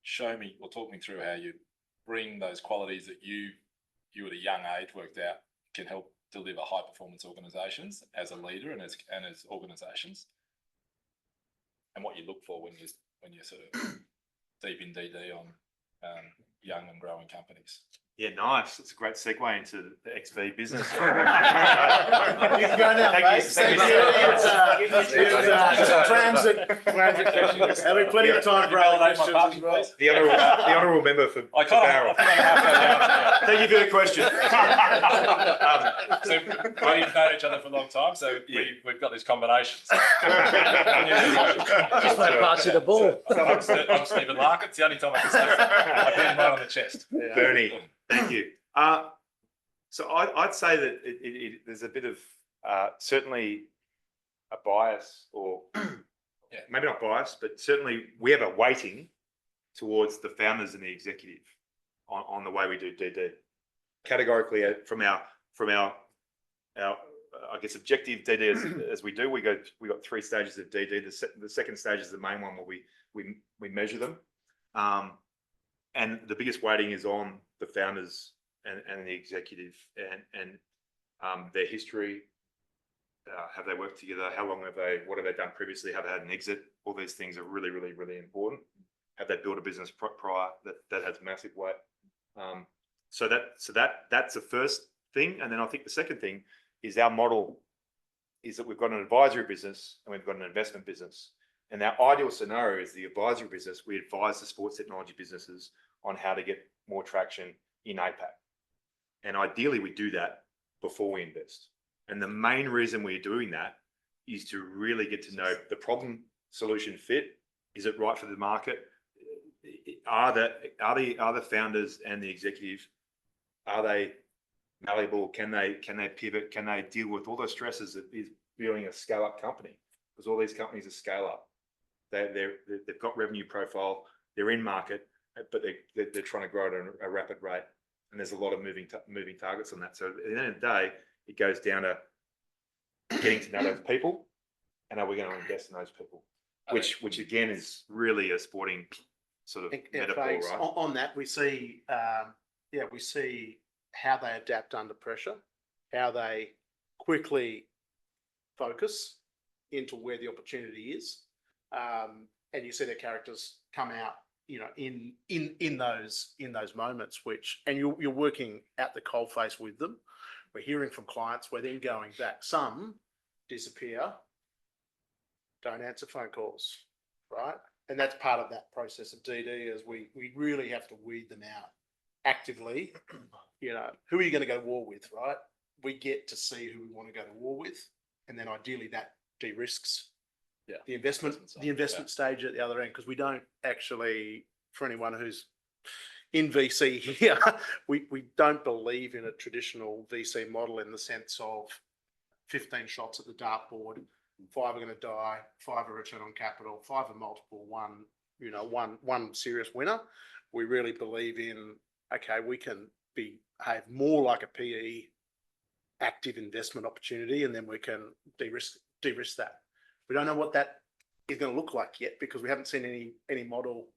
show me or talk me through how you bring those qualities that you at a young age worked out can help deliver high performance organisations as a leader and as organisations, and what you look for when you're sort of deep in DD on young and growing companies? Yeah, nice. It's a great segue into the XV business. You can go now, mate. Thank you. Transit questions. There'll be plenty of time for other questions as well. The honourable member for Barrel. Thank you for the question. So we've known each other for a long time, so we've got this combination. Just want to pass you the ball. I'm Stephen Larkin. It's the only time I can say I put him right on the chest. Bernie, thank you. So I'd say that there's a bit of certainly a bias, or maybe not bias, but certainly we have a weighting towards the founders and the executive on the way we do DD. Categorically, from our I guess objective DD as we do, we got 3 stages of DD. The second stage is the main one where we measure them, and the biggest weighting is on the founders and the executive and their history. Have they worked together? How long what have they done previously? Have they had an exit? All these things are really, really, really important. Have they built a business prior? That has massive weight. So that's the first thing. And then I think the second thing is our model is that we've got an advisory business and we've got an investment business. And our ideal scenario is the advisory business. We advise the sports technology businesses on how to get more traction in APAC. And ideally we do that before we invest. And the main reason we're doing that is to really get to know the problem solution fit. Is it right for the market? Are the founders and the executive, are they malleable? Can they pivot? Can they deal with all the stresses that is building a scale up company? Because all these companies are scale up. They've got revenue profile, they're in market, but they're trying to grow at a rapid rate. And there's a lot of moving targets on that. So at the end of the day, it goes down to getting to know those people, and are we going to invest in those people? Which again is really a sporting sort of metaphor, Thanks. right? On that, we see, we see how they adapt under pressure, how they quickly focus into where the opportunity is, and you see their characters come out, in those moments. And you're working at the coalface with them. We're hearing from clients. We're then going back. Some disappear, don't answer phone calls, right? And that's part of that process of DD, is we really have to weed them out actively. Who are you going to go to war with, right? We get to see who we want to go to war with, and then ideally that de-risks the investment stage at the other end, because we don't actually, for anyone who's in VC here, we don't believe in a traditional VC model in the sense of 15 shots at the dartboard, 5 are going to die, 5 are return on capital, 5 are multiple, one serious winner. We really believe in, okay, we can behave more like a PE active investment opportunity, and then we can de-risk that. We don't know what that is going to look like yet, because we haven't seen any model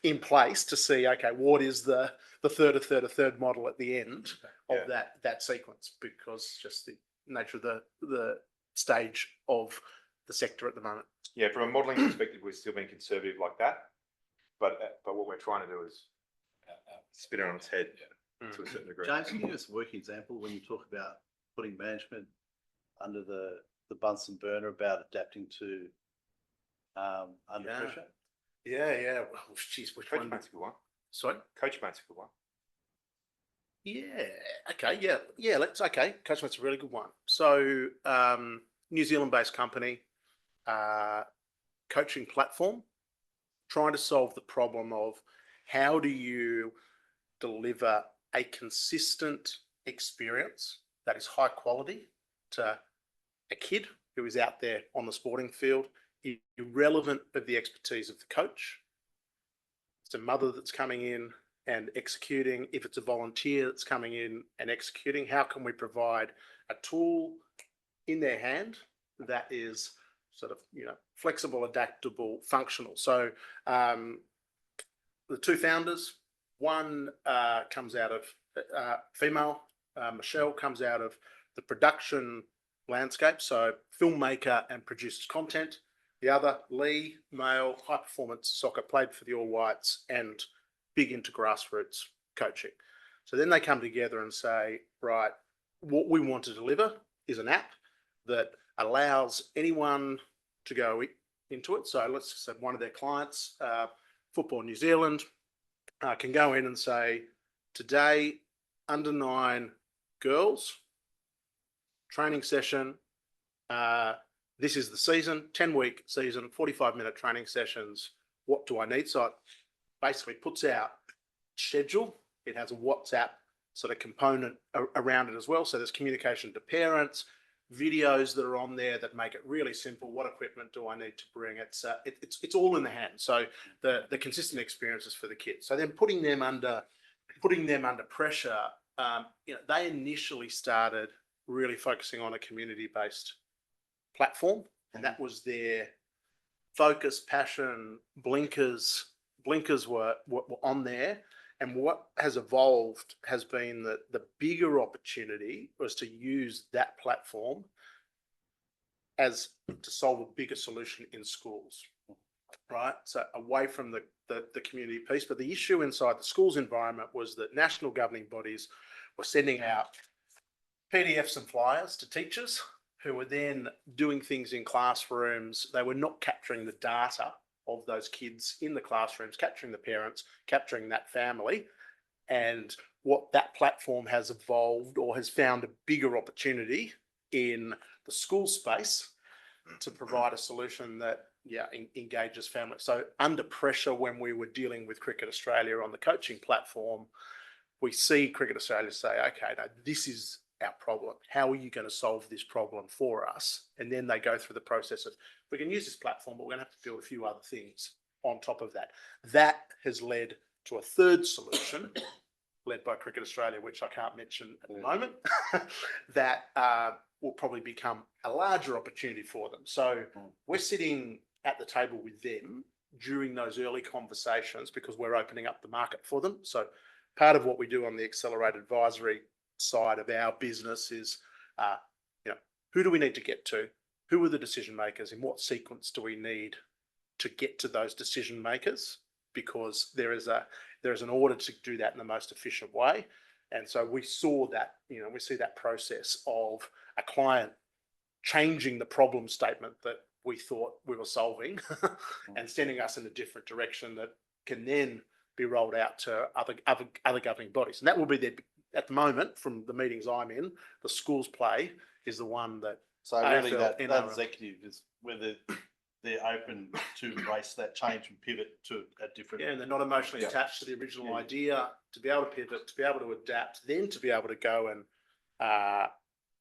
in place to see, okay, what is the third model at the end of that sequence, because just the nature of the stage of the sector at the moment. Yeah, from a modelling perspective, we're still being conservative like that, but what we're trying to do is spin it on its head to a certain degree. James, can you give us a working example when you talk about putting management under the Bunsen burner about adapting to under pressure? Yeah. Well, geez, which Coach one? Mate's a good one. Sorry? Coach Mate's a good one. Yeah. Okay. Yeah. Coach Mate's a really good one. So, New Zealand-based company, coaching platform, trying to solve the problem of how do you deliver a consistent experience that is high quality to a kid who is out there on the sporting field, irrelevant of the expertise of the coach. It's a mother that's coming in and executing. If it's a volunteer that's coming in and executing, how can we provide a tool in their hand that is sort of, flexible, adaptable, functional? So the two founders, one comes out of female, Michelle comes out of the production landscape, so filmmaker and produces content. The other, Lee, male, high performance soccer, played for the All Whites and big into grassroots coaching. So then they come together and say, right, what we want to deliver is an app that allows anyone to go into it. So let's just say one of their clients, Football New Zealand, can go in and say, today, under 9 girls, training session, this is the season, 10-week season, 45-minute training sessions. What do I need? So it basically puts out schedule. It has a WhatsApp sort of component around it as well. So there's communication to parents, videos that are on there that make it really simple. What equipment do I need to bring? It's all in the hand. So the consistent experiences for the kids. So then putting them under pressure. They initially started really focusing on a community-based platform, and that was their focus, passion, blinkers were on there. And what has evolved has been that the bigger opportunity was to use that platform as to solve a bigger solution in schools, right? So away from the community piece, but the issue inside the schools environment was that national governing bodies were sending out PDFs and flyers to teachers who were then doing things in classrooms. They were not capturing the data of those kids in the classrooms, capturing the parents, capturing that family. And what that platform has evolved or has found a bigger opportunity in the school space to provide a solution that, engages families. So under pressure, when we were dealing with Cricket Australia on the coaching platform, we see Cricket Australia say, okay, no, this is our problem. How are you going to solve this problem for us? And then they go through the process of, we can use this platform, but we're going to have to build a few other things on top of that. That has led to a third solution led by Cricket Australia, which I can't mention at the moment, that will probably become a larger opportunity for them. So we're sitting at the table with them during those early conversations because we're opening up the market for them. So part of what we do on the accelerated advisory side of our business is, who do we need to get to? Who are the decision makers? In what sequence do we need to get to those decision makers? Because there is an order to do that in the most efficient way. And so we saw that, we see that process of a client changing the problem statement that we thought we were solving and sending us in a different direction that can then be rolled out to other governing bodies. And that will be at the moment, from the meetings I'm in, the schools play is the one that. So really AFL, that NRL. executive is whether they're open to embrace that change and pivot to a different. Yeah, and they're not emotionally attached to the original idea, to be able to pivot, to be able to adapt, then to be able to go and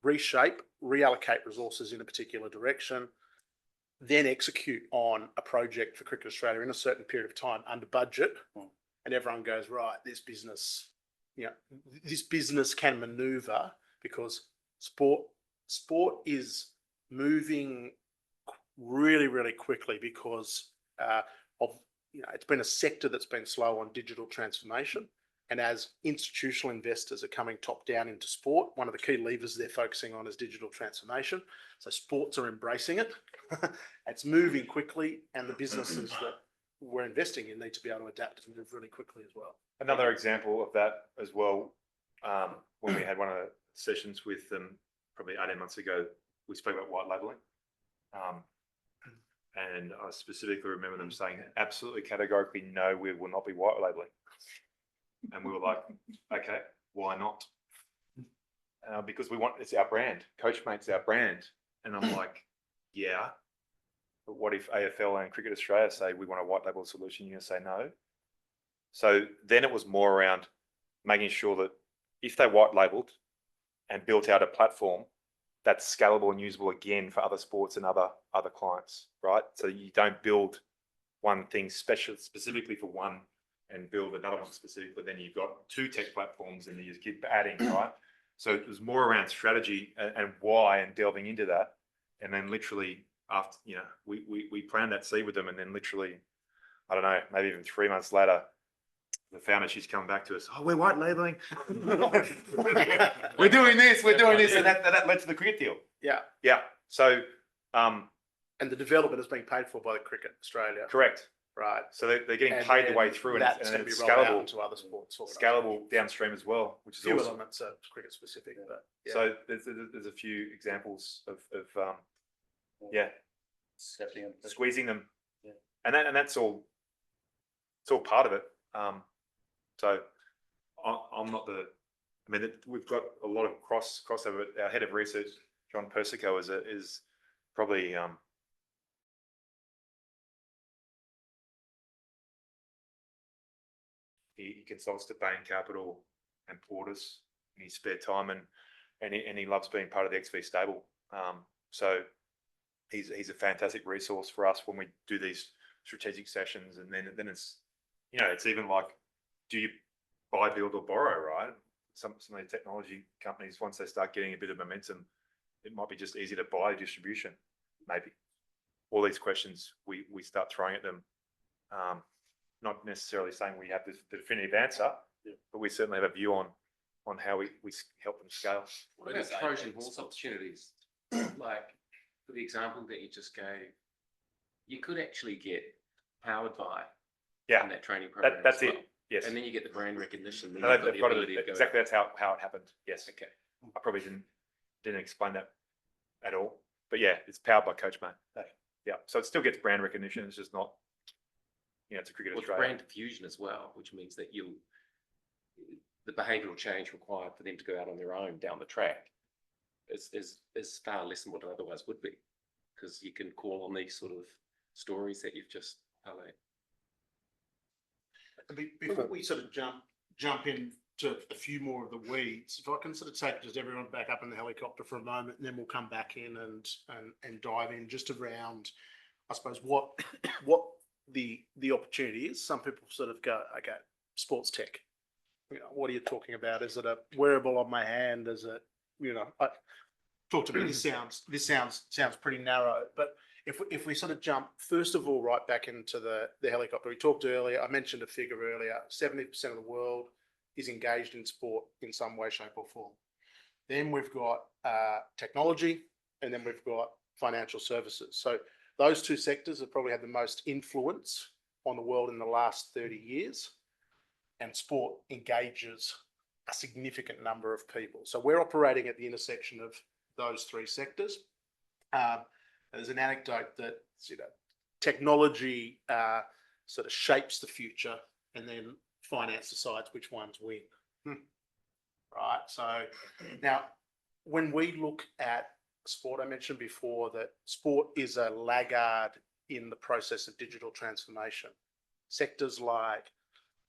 reshape, reallocate resources in a particular direction, then execute on a project for Cricket Australia in a certain period of time under budget. And everyone goes, right, this business can maneuver because sport is moving really, really quickly because it's been a sector that's been slow on digital transformation. And as institutional investors are coming top down into sport, one of the key levers they're focusing on is digital transformation. So sports are embracing it. It's moving quickly, and the businesses that we're investing in need to be able to adapt and move really quickly as well. Another example of that as well, when we had one of the sessions with them probably 18 months ago, we spoke about white labelling. And I specifically remember them saying absolutely categorically, no, we will not be white labelling. And we were like, okay, why not? Because it's our brand. Coachmate's our brand. And I'm like, yeah, but what if AFL and Cricket Australia say we want a white label solution? You're going to say no. So then it was more around making sure that if they white labeled and built out a platform that's scalable and usable again for other sports and other clients, right? So you don't build one thing specifically for one and build another one specifically, then you've got two tech platforms and you just keep adding, right? So it was more around strategy and why and delving into that. And then literally after, we planned that seed with them, and then literally, I don't know, maybe even 3 months later, the founder, she's come back to us. Oh, we're white labeling. we're doing this, and that led to the cricket deal. Yeah. So, and the development is being paid for by the Cricket Australia. Correct. Right. So they're getting paid the way through, and that's going to be rolled out into other sports. Scalable downstream as well, which is few awesome. elements of cricket specific, but yeah. So there's a few examples of squeezing them, and that's all. It's all part of it. So I'm not we've got a lot of crossover. Our head of research, John Persico, is probably he consults to Bain Capital and Portis in his spare time, and he loves being part of the XV stable. So he's a fantastic resource for us when we do these strategic sessions, and then it's it's even like, do you buy, build, or borrow, right? Some of the technology companies, once they start getting a bit of momentum, it might be just easy to buy distribution, maybe. All these questions we start throwing at them, not necessarily saying we have the definitive answer, but we certainly have a view on how we help them scale. What about Trojan horse opportunities? Like, for the example that you just gave, you could actually get powered by in that training program. That's as well. it. Yes. And then you get the brand recognition. Then No, you've got they've the got ability it, to go exactly. out. That's how it happened. Yes. Okay. I probably didn't explain that at all, but yeah, it's powered by Coachmate. Yeah. So it still gets brand recognition. It's just not, it's a Cricket Well, it's Australia. brand diffusion as well, which means that the behavioural change required for them to go out on their own down the track is far less than what it otherwise would be, because you can call on these sort of stories that you've just highlighted. Before we sort of jump into a few more of the weeds, if I can sort of take just everyone back up in the helicopter for a moment, and then we'll come back in and dive in just around, I suppose, what the opportunity is. Some people sort of go, okay, sports tech. You know, what are you talking about? Is it a wearable on my hand? Is it, you know, talk to me. This sounds pretty narrow. But if we sort of jump first of all right back into the helicopter, we talked earlier. I mentioned a figure earlier. 70% of the world is engaged in sport in some way, shape, or form. Then we've got technology, and then we've got financial services. So those two sectors have probably had the most influence on the world in the last 30 years. And sport engages a significant number of people. So we're operating at the intersection of those three sectors. There's an anecdote that, you know, technology sort of shapes the future, and then finance decides which ones win. Right. So now, when we look at sport, I mentioned before that sport is a laggard in the process of digital transformation. Sectors like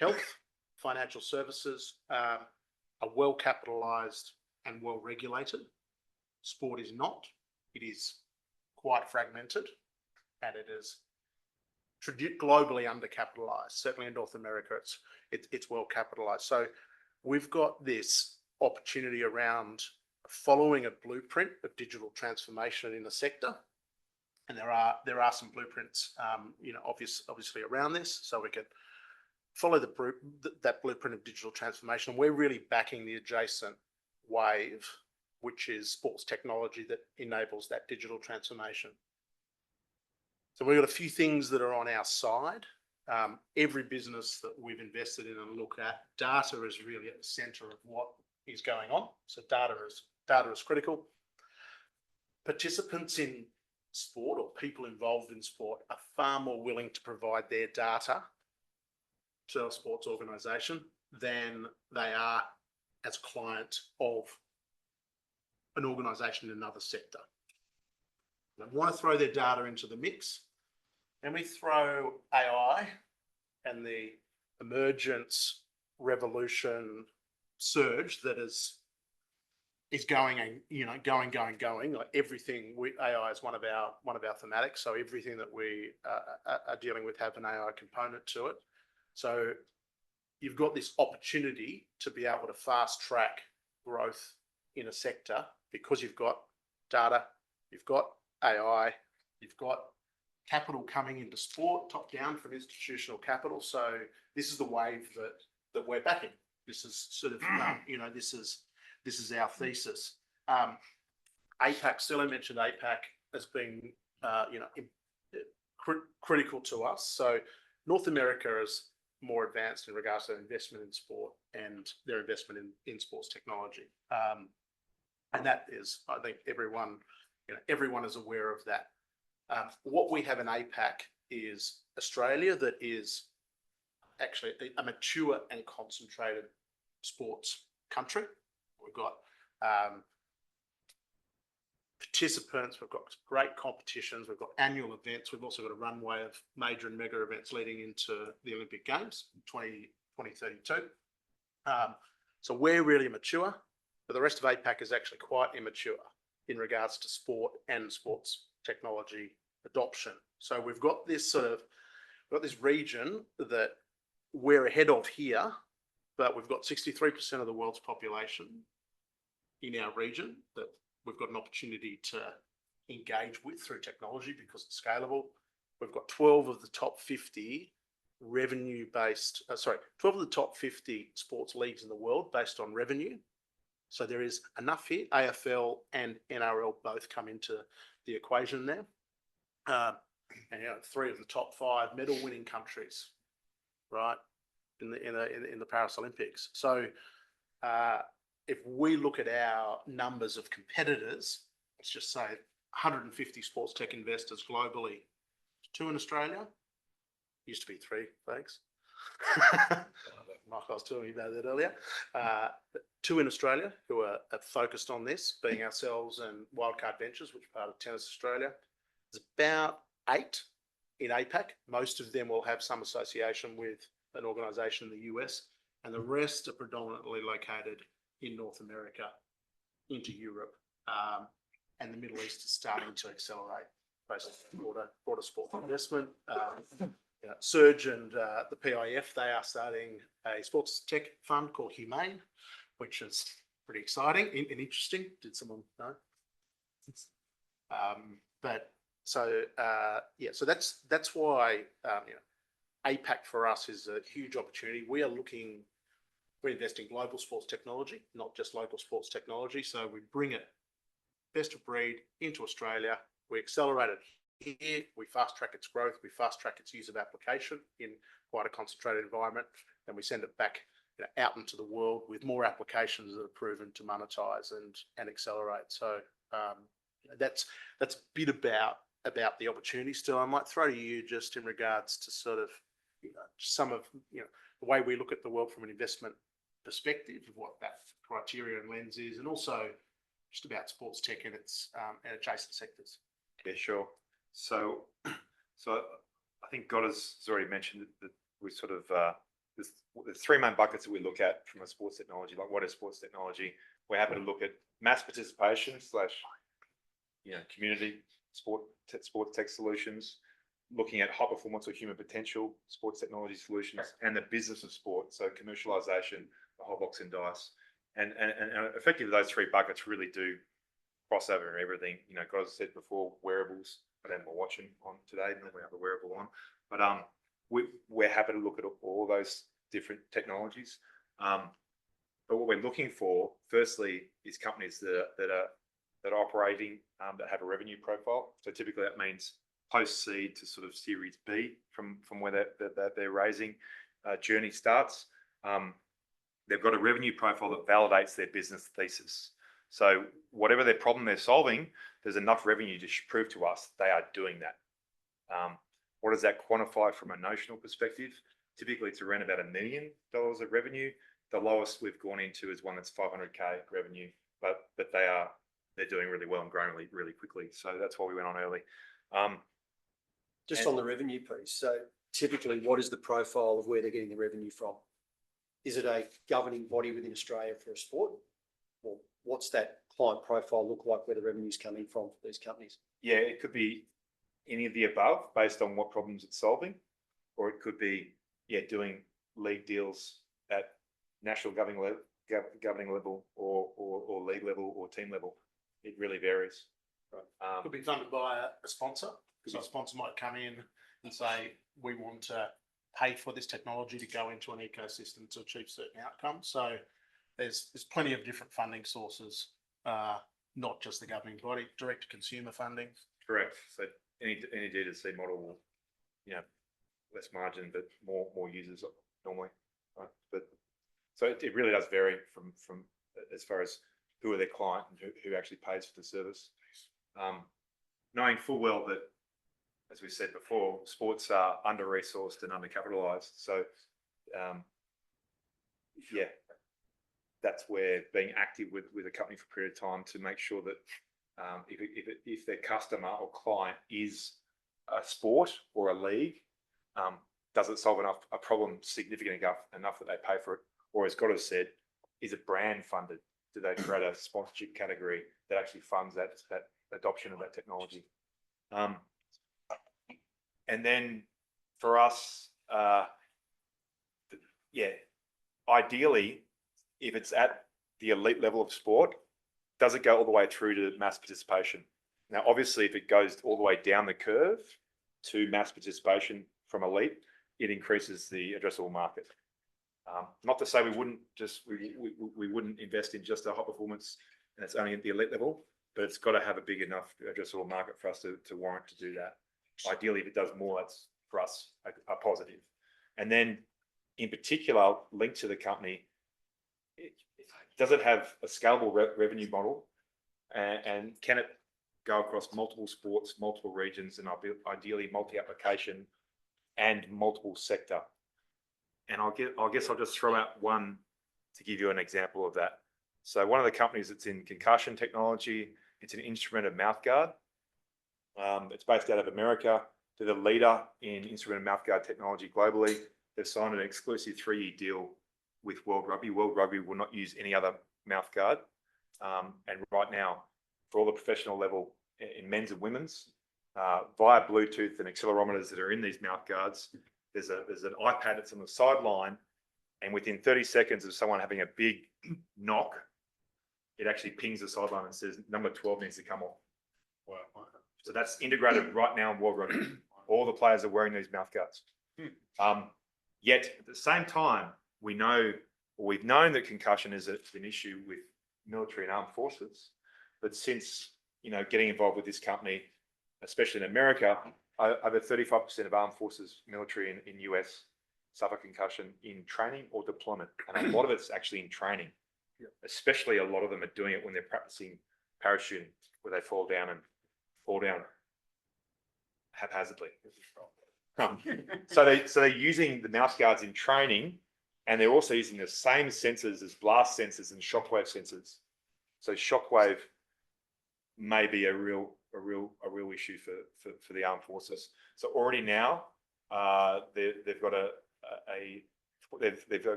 health, financial services are well capitalized and well regulated. Sport is not. It is quite fragmented, and it is globally undercapitalized. Certainly in North America, it's well capitalized. So we've got this opportunity around following a blueprint of digital transformation in the sector, and there are some blueprints, you know, obviously around this, so we can follow that blueprint of digital transformation. We're really backing the adjacent wave, which is sports technology that enables that digital transformation. So we've got a few things that are on our side. Every business that we've invested in and looked at, data is really at the center of what is going on. So data is critical. Participants in sport, or people involved in sport, are far more willing to provide their data to a sports organisation than they are as a client of an organisation in another sector. They want to throw their data into the mix, and we throw AI and the emergence, revolution, surge that is going and, you know, going. Like everything, AI is one of our thematics. So everything that we are dealing with have an AI component to it. So you've got this opportunity to be able to fast track growth in a sector because you've got data, you've got AI, you've got capital coming into sport, top down from institutional capital. So this is the wave that we're backing. This is sort of, you know, this is our thesis. APAC, Stirling mentioned APAC as being, you know, critical to us. So North America is more advanced in regards to investment in sport and their investment in sports technology. And that is, I think everyone is aware of that. What we have in APAC is Australia, that is actually a mature and concentrated sports country. We've got participants, we've got great competitions, we've got annual events, we've also got a runway of major and mega events leading into the Olympic Games in 2032. So we're really mature, but the rest of APAC is actually quite immature in regards to sport and sports technology adoption. So we've got this region that we're ahead of here, but we've got 63% of the world's population in our region that we've got an opportunity to engage with through technology because it's scalable. We've got 12 of the top 50 12 of the top 50 sports leagues in the world based on revenue. So there is enough here. AFL and NRL both come into the equation there. And, you know, 3 of the top 5 medal-winning countries, right, in the Paris Olympics. So if we look at our numbers of competitors, let's just say 150 sports tech investors globally, 2 in Australia, used to be 3, thanks. Michael, I was telling you about that earlier. 2 in Australia who are focused on this, being ourselves and Wildcard Ventures, which are part of Tennis Australia. There's about 8 in APAC. Most of them will have some association with an organisation in the US, and the rest are predominantly located in North America, into Europe, and the Middle East is starting to accelerate basically broader sport investment. Surge and the PIF, they are starting a sports tech fund called Humane, which is pretty exciting and interesting. Did someone know? So that's why APAC for us is a huge opportunity. We're investing in global sports technology, not just local sports technology. So we bring it best of breed into Australia. We accelerate it here. We fast track its growth. We fast track its use of application in quite a concentrated environment. Then we send it back out into the world with more applications that are proven to monetize and accelerate. So that's a bit about the opportunity. Still, I might throw to you just in regards to sort of some of the way we look at the world from an investment perspective of what that criteria and lens is, and also just about sports tech and its and adjacent sectors. Yeah, sure. So I think God has already mentioned that we sort of there's 3 main buckets that we look at from a sports technology. Like, what is sports technology? We're happy to look at mass participation / community sports tech solutions, looking at high performance or human potential sports technology solutions, and the business of sport, so commercialization, the whole box and dice. And effectively, those 3 buckets really do cross over and everything. God has said before, wearables. I don't have my watch on today. Normally we have a wearable on, but we're happy to look at all those different technologies. But what we're looking for, firstly, is companies that are operating that have a revenue profile. So typically that means post seed to sort of Series B from where they're raising journey starts. They've got a revenue profile that validates their business thesis. So whatever their problem they're solving, there's enough revenue to prove to us they are doing that. What does that quantify from a notional perspective? Typically, it's around about $1 million of revenue. The lowest we've gone into is one that's 500K revenue, but they're doing really well and growing really quickly. So that's why we went on early. Just on the revenue piece. So typically, what is the profile of where they're getting the revenue from? Is it a governing body within Australia for a sport? Or what's that client profile look like where the revenue's coming from for these companies? Yeah, it could be any of the above based on what problems it's solving, or it could be doing league deals at national governing level or league level or team level. It really varies. Right. Could be funded by a sponsor. So a sponsor might come in and say, we want to pay for this technology to go into an ecosystem to achieve certain outcomes. So there's plenty of different funding sources, not just the governing body, direct to consumer funding. Correct. So any D2C model will, less margin, but more users normally. Right? But so it really does vary from as far as who are their client and who actually pays for the service. Knowing full well that, as we said before, sports are under-resourced and under-capitalised. So, that's where being active with a company for a period of time to make sure that if their customer or client is a sport or a league, does it solve a problem significant enough that they pay for it? Or, as God has said, is it brand funded? Do they create a sponsorship category that actually funds that adoption of that technology? And then for us, ideally, if it's at the elite level of sport, does it go all the way through to mass participation? Now, obviously, if it goes all the way down the curve to mass participation from elite, it increases the addressable market. Not to say we wouldn't invest in just a high performance and it's only at the elite level, but it's got to have a big enough addressable market for us to warrant to do that. Ideally, if it does more, that's for us a positive. And then, in particular, linked to the company, does it have a scalable revenue model, and can it go across multiple sports, multiple regions, and ideally multi-application and multiple sector? And I guess I'll just throw out one to give you an example of that. So one of the companies that's in concussion technology, it's an instrumented mouthguard. It's based out of America. They're the leader in instrumented mouthguard technology globally. They've signed an exclusive 3-year deal with World Rugby. World Rugby will not use any other mouthguard. And right now, for all the professional level in men's and women's, via Bluetooth and accelerometers that are in these mouthguards, there's an iPad that's on the sideline, and within 30 seconds of someone having a big knock, it actually pings the sideline and says number 12 needs to come off. Wow. So that's integrated right now in World Rugby. All the players are wearing these mouthguards. Yet at the same time, we've known that concussion is an issue with military and armed forces. But since, getting involved with this company, especially in America, over 35% of armed forces military in US suffer concussion in training or deployment. And a lot of it's actually in training. Especially a lot of them are doing it when they're practicing parachuting, where they fall down haphazardly. So they're using the mouse guards in training, and they're also using the same sensors as blast sensors and shockwave sensors. So shockwave may be a real issue for the armed forces. So already now, they've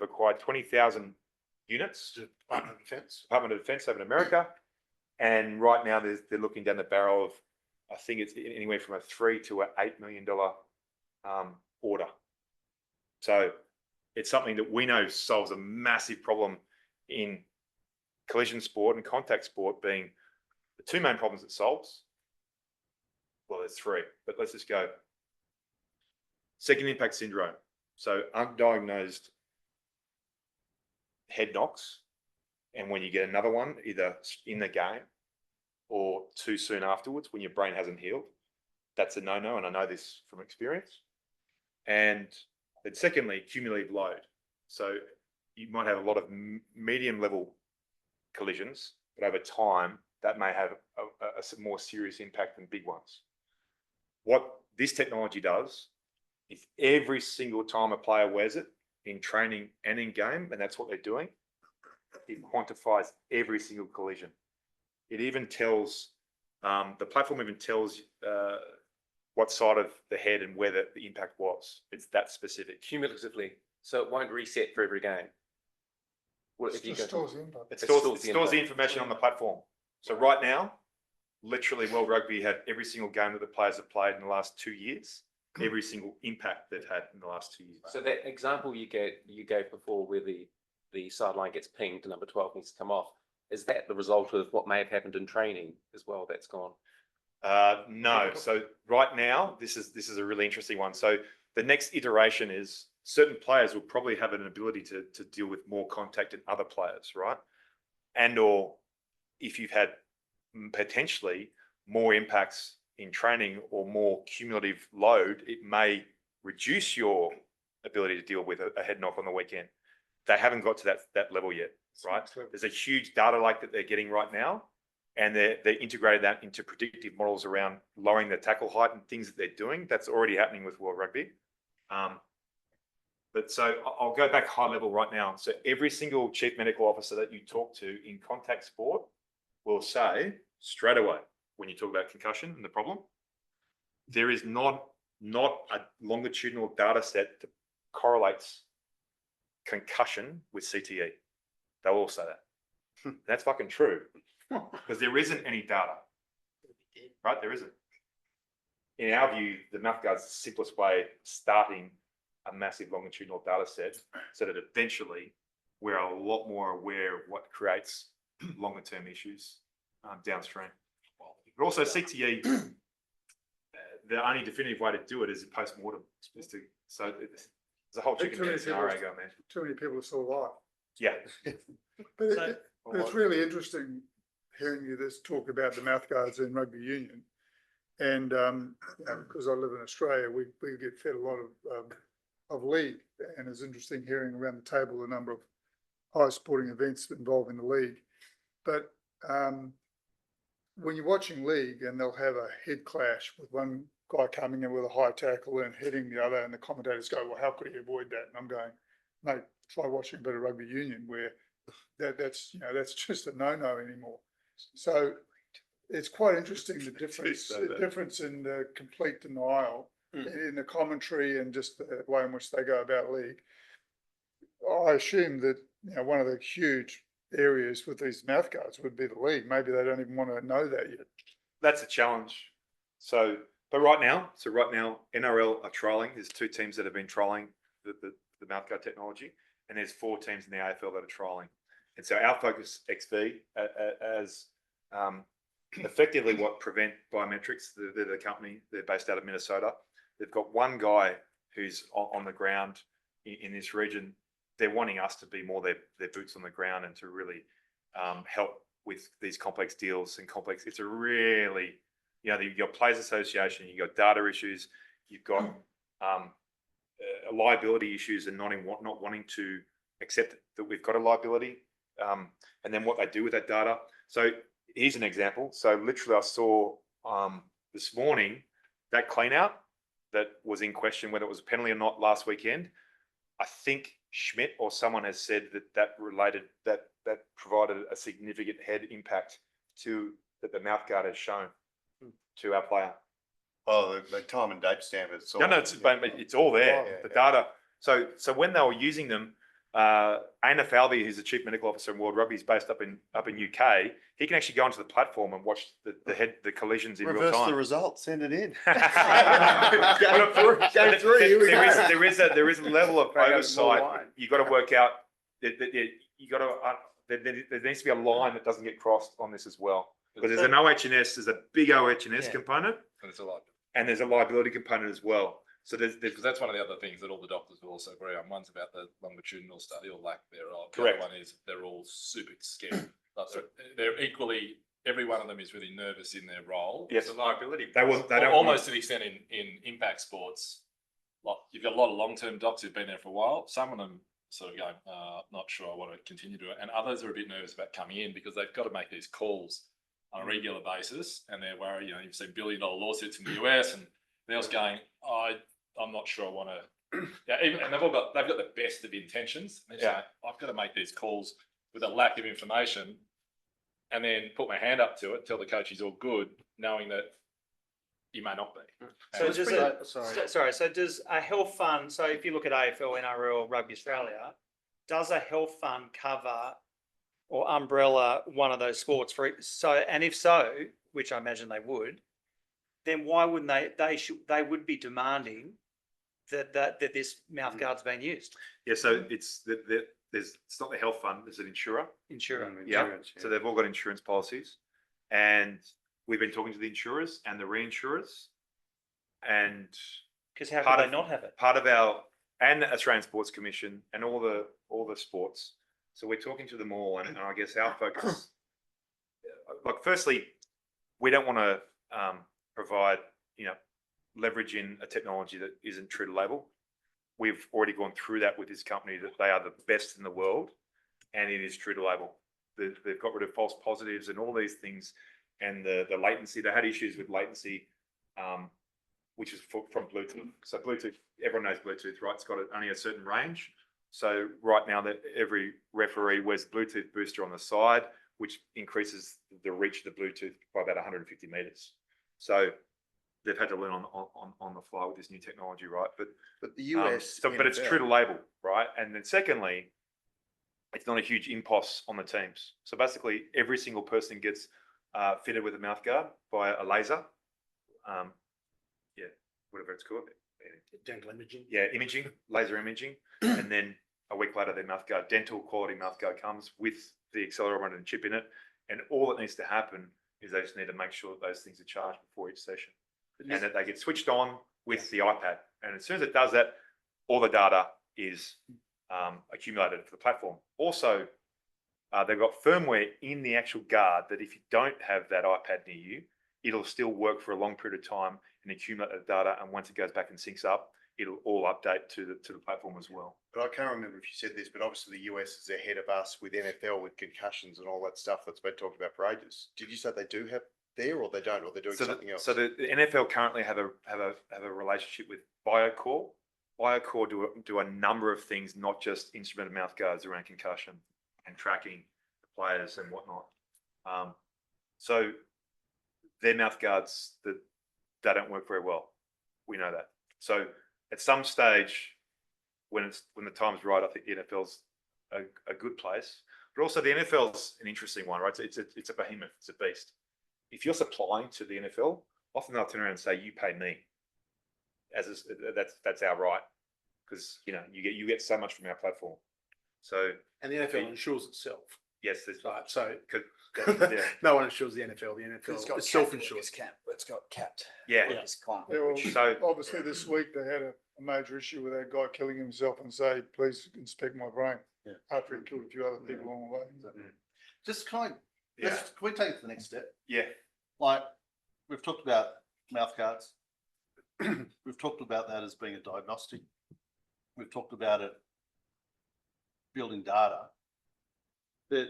acquired 20,000 units. Department of Defense over in America, and right now they're looking down the barrel of, I think it's anywhere from a $3 to $8 million order. So it's something that we know solves a massive problem in collision sport and contact sport, being the two main problems it solves. Well, there's three, but let's just go. Second impact syndrome. So undiagnosed head knocks, and when you get another one, either in the game or too soon afterwards when your brain hasn't healed, that's a no-no, and I know this from experience. And then secondly, cumulative load. So you might have a lot of medium level collisions, but over time that may have a more serious impact than big ones. What this technology does is every single time a player wears it in training and in game, and that's what they're doing, it quantifies every single collision. It even tells, the platform even tells what side of the head and where the impact was. It's that specific. Cumulatively, so it won't reset for every game. Well, It just stores the impact. It stores the information on the platform. So right now, literally World Rugby had every single game that the players have played in the last 2 years, every single impact they've had in the last 2 years. So that example you gave before, where the sideline gets pinged, number 12 needs to come off, is that the result of what may have happened in training as well? That's gone. No. So right now, this is a really interesting one. So the next iteration is certain players will probably have an ability to deal with more contact than other players, right? And or if you've had potentially more impacts in training or more cumulative load, it may reduce your ability to deal with a head knock on the weekend. They haven't got to that level yet, right? There's a huge data lake that they're getting right now, and they're integrated that into predictive models around lowering the tackle height and things that they're doing. That's already happening with World Rugby. But so I'll go back high level right now. So every single chief medical officer that you talk to in contact sport will say straight away, when you talk about concussion and the problem, there is not a longitudinal data set that correlates concussion with CTE. They'll all say that. That's fucking true, because there isn't any data, right? There isn't. In our view, the mouthguard's the simplest way of starting a massive longitudinal data set, so that eventually we're a lot more aware of what creates longer term issues downstream. But also CTE, the only definitive way to do it is post-mortem. So there's a whole chicken and egg scenario going, man. Too many people are still alive. Yeah. But it's really interesting hearing you this talk about the mouthguards in rugby union. And because I live in Australia, we get fed a lot of league, and it's interesting hearing around the table the number of high sporting events involving the league. But when you're watching league and they'll have a head clash with one guy coming in with a high tackle and hitting the other, and the commentators go, well, how could he avoid that? And I'm going, mate, try watching a bit of rugby union where that's just a no-no anymore. So it's quite interesting, the difference in the complete denial in the commentary and just the way in which they go about league. I assume that, one of the huge areas with these mouthguards would be the league. Maybe they don't even want to know that yet. That's a challenge. So, right now, NRL are trialling. There's 2 teams that have been trialling the mouthguard technology, and there's 4 teams in the AFL that are trialling. And so our focus XV as effectively what Prevent Biometrics, they're the company, they're based out of Minnesota. They've got one guy who's on the ground in this region. They're wanting us to be more their boots on the ground and to really help with these complex deals and complex. It's a really, you've got players association, you've got data issues, you've got liability issues and not wanting to accept that we've got a liability, and then what they do with that data. So here's an example. So literally I saw this morning that clean out that was in question, whether it was a penalty or not last weekend. I think Schmidt or someone has said that provided a significant head impact that the mouthguard has shown to our player. Oh, the time and date standards. No, it's all there. The data. So when they were using them, Anna Falvey, who's the chief medical officer in World Rugby, is based up in UK. He can actually go onto the platform and watch the collisions in real time. Reverse the result. Send it in. There is a level of oversight. You got to work out that there needs to be a line that doesn't get crossed on this as well, because there's an OHS, there's a big OHS component, and there's a liability component as well. So because that's one of the other things that all the doctors will also agree on. One's about the longitudinal study or lack thereof. The Correct. other one is they're all super scared. They're equally, every one of them is really nervous in their role. Yes, the liability. They don't almost to the extent in impact sports. Like you've got a lot of long-term docs who've been there for a while. Some of them sort of going, not sure I want to continue to it, and others are a bit nervous about coming in because they've got to make these calls on a regular basis, and they're worried. You've seen billion-dollar lawsuits in the US, and they're also going, I'm not sure I want to. And they've got the best of intentions. They're saying, I've got to make these calls with a lack of information, and then put my hand up to it, tell the coach he's all good, knowing that he may not be. So does a health fund? So if you look at AFL, NRL, Rugby Australia, does a health fund cover or umbrella one of those sports for? So, and if so, which I imagine they would, then why wouldn't they would be demanding that this mouthguard's being used? Yeah, so it's not the health fund, there's an insurer. Yeah. So they've all got insurance policies, and we've been talking to the insurers and the reinsurers, and because how could they not have it? Part of and the Australian Sports Commission and all the sports. So we're talking to them all, and I guess our focus, firstly, we don't want to provide, leverage in a technology that isn't true to label. We've already gone through that with this company, that they are the best in the world, and it is true to label. They've got rid of false positives and all these things, and the latency. They had issues with latency, which is from Bluetooth. So Bluetooth, everyone knows Bluetooth, right? It's got only a certain range. So right now, that every referee wears a Bluetooth booster on the side, which increases the reach of the Bluetooth by about 150 meters. So they've had to learn on the fly with this new technology, right? But the US, but it's true to label, right? And then secondly, it's not a huge impos on the teams. So basically, every single person gets fitted with a mouthguard by a laser, whatever it's called. Dental imaging. Yeah, imaging, laser imaging, and then a week later, their mouthguard, dental quality mouthguard, comes with the accelerometer and chip in it, and all that needs to happen is they just need to make sure that those things are charged before each session, and that they get switched on with the iPad. And as soon as it does that, all the data is accumulated for the platform. Also, they've got firmware in the actual guard that if you don't have that iPad near you, it'll still work for a long period of time and accumulate the data. And once it goes back and syncs up, it'll all update to the platform as well. But I can't remember if you said this, but obviously the US is ahead of us with NFL, with concussions and all that stuff that's been talked about for ages. Did you say they do have there, or they don't, or they're doing something else? So the NFL currently have a relationship with Biocore. Biocore do a number of things, not just instrumented mouth guards around concussion and tracking the players and whatnot. So their mouth guards that they don't work very well. We know that. So at some stage, when the time's right, I think the NFL's a good place. But also the NFL's an interesting one, right? It's a behemoth. It's a beast. If you're supplying to the NFL, often they'll turn around and say, "You pay me." That's our right, because you get so much from our platform. So and the NFL insures itself. Yes, that's right. So yeah. no one insures the NFL. The NFL is self-insured. It's got capped. Yeah. It's client Yeah, well, leverage. So obviously this week they had a major issue with that guy killing himself and say, please inspect my brain. Yeah. After he killed a few other people along the way. Just can we take it to the next step? Yeah. Like, we've talked about mouth guards. We've talked about that as being a diagnostic. We've talked about it building data. But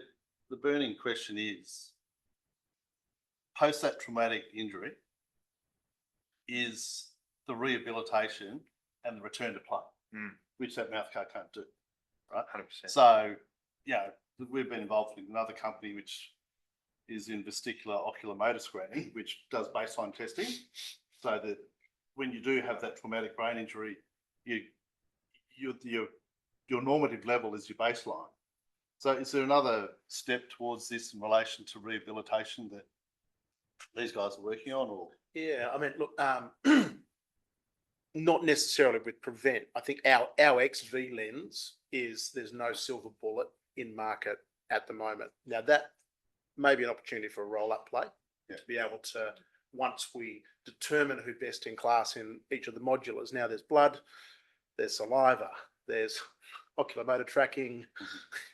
the burning question is, post that traumatic injury, is the rehabilitation and the return to play, which that mouth guard can't do, right? 100%. So, we've been involved in another company which is in vestibular ocular motor screening, which does baseline testing, so that when you do have that traumatic brain injury, your normative level is your baseline. So is there another step towards this in relation to rehabilitation that these guys are working on, or? Yeah, I mean, look, not necessarily with Prevent. I think our XV lens is there's no silver bullet in market at the moment. Now that may be an opportunity for a roll-up play to be able to, once we determine who best in class in each of the modulars. Now there's blood, there's saliva, there's ocular motor tracking,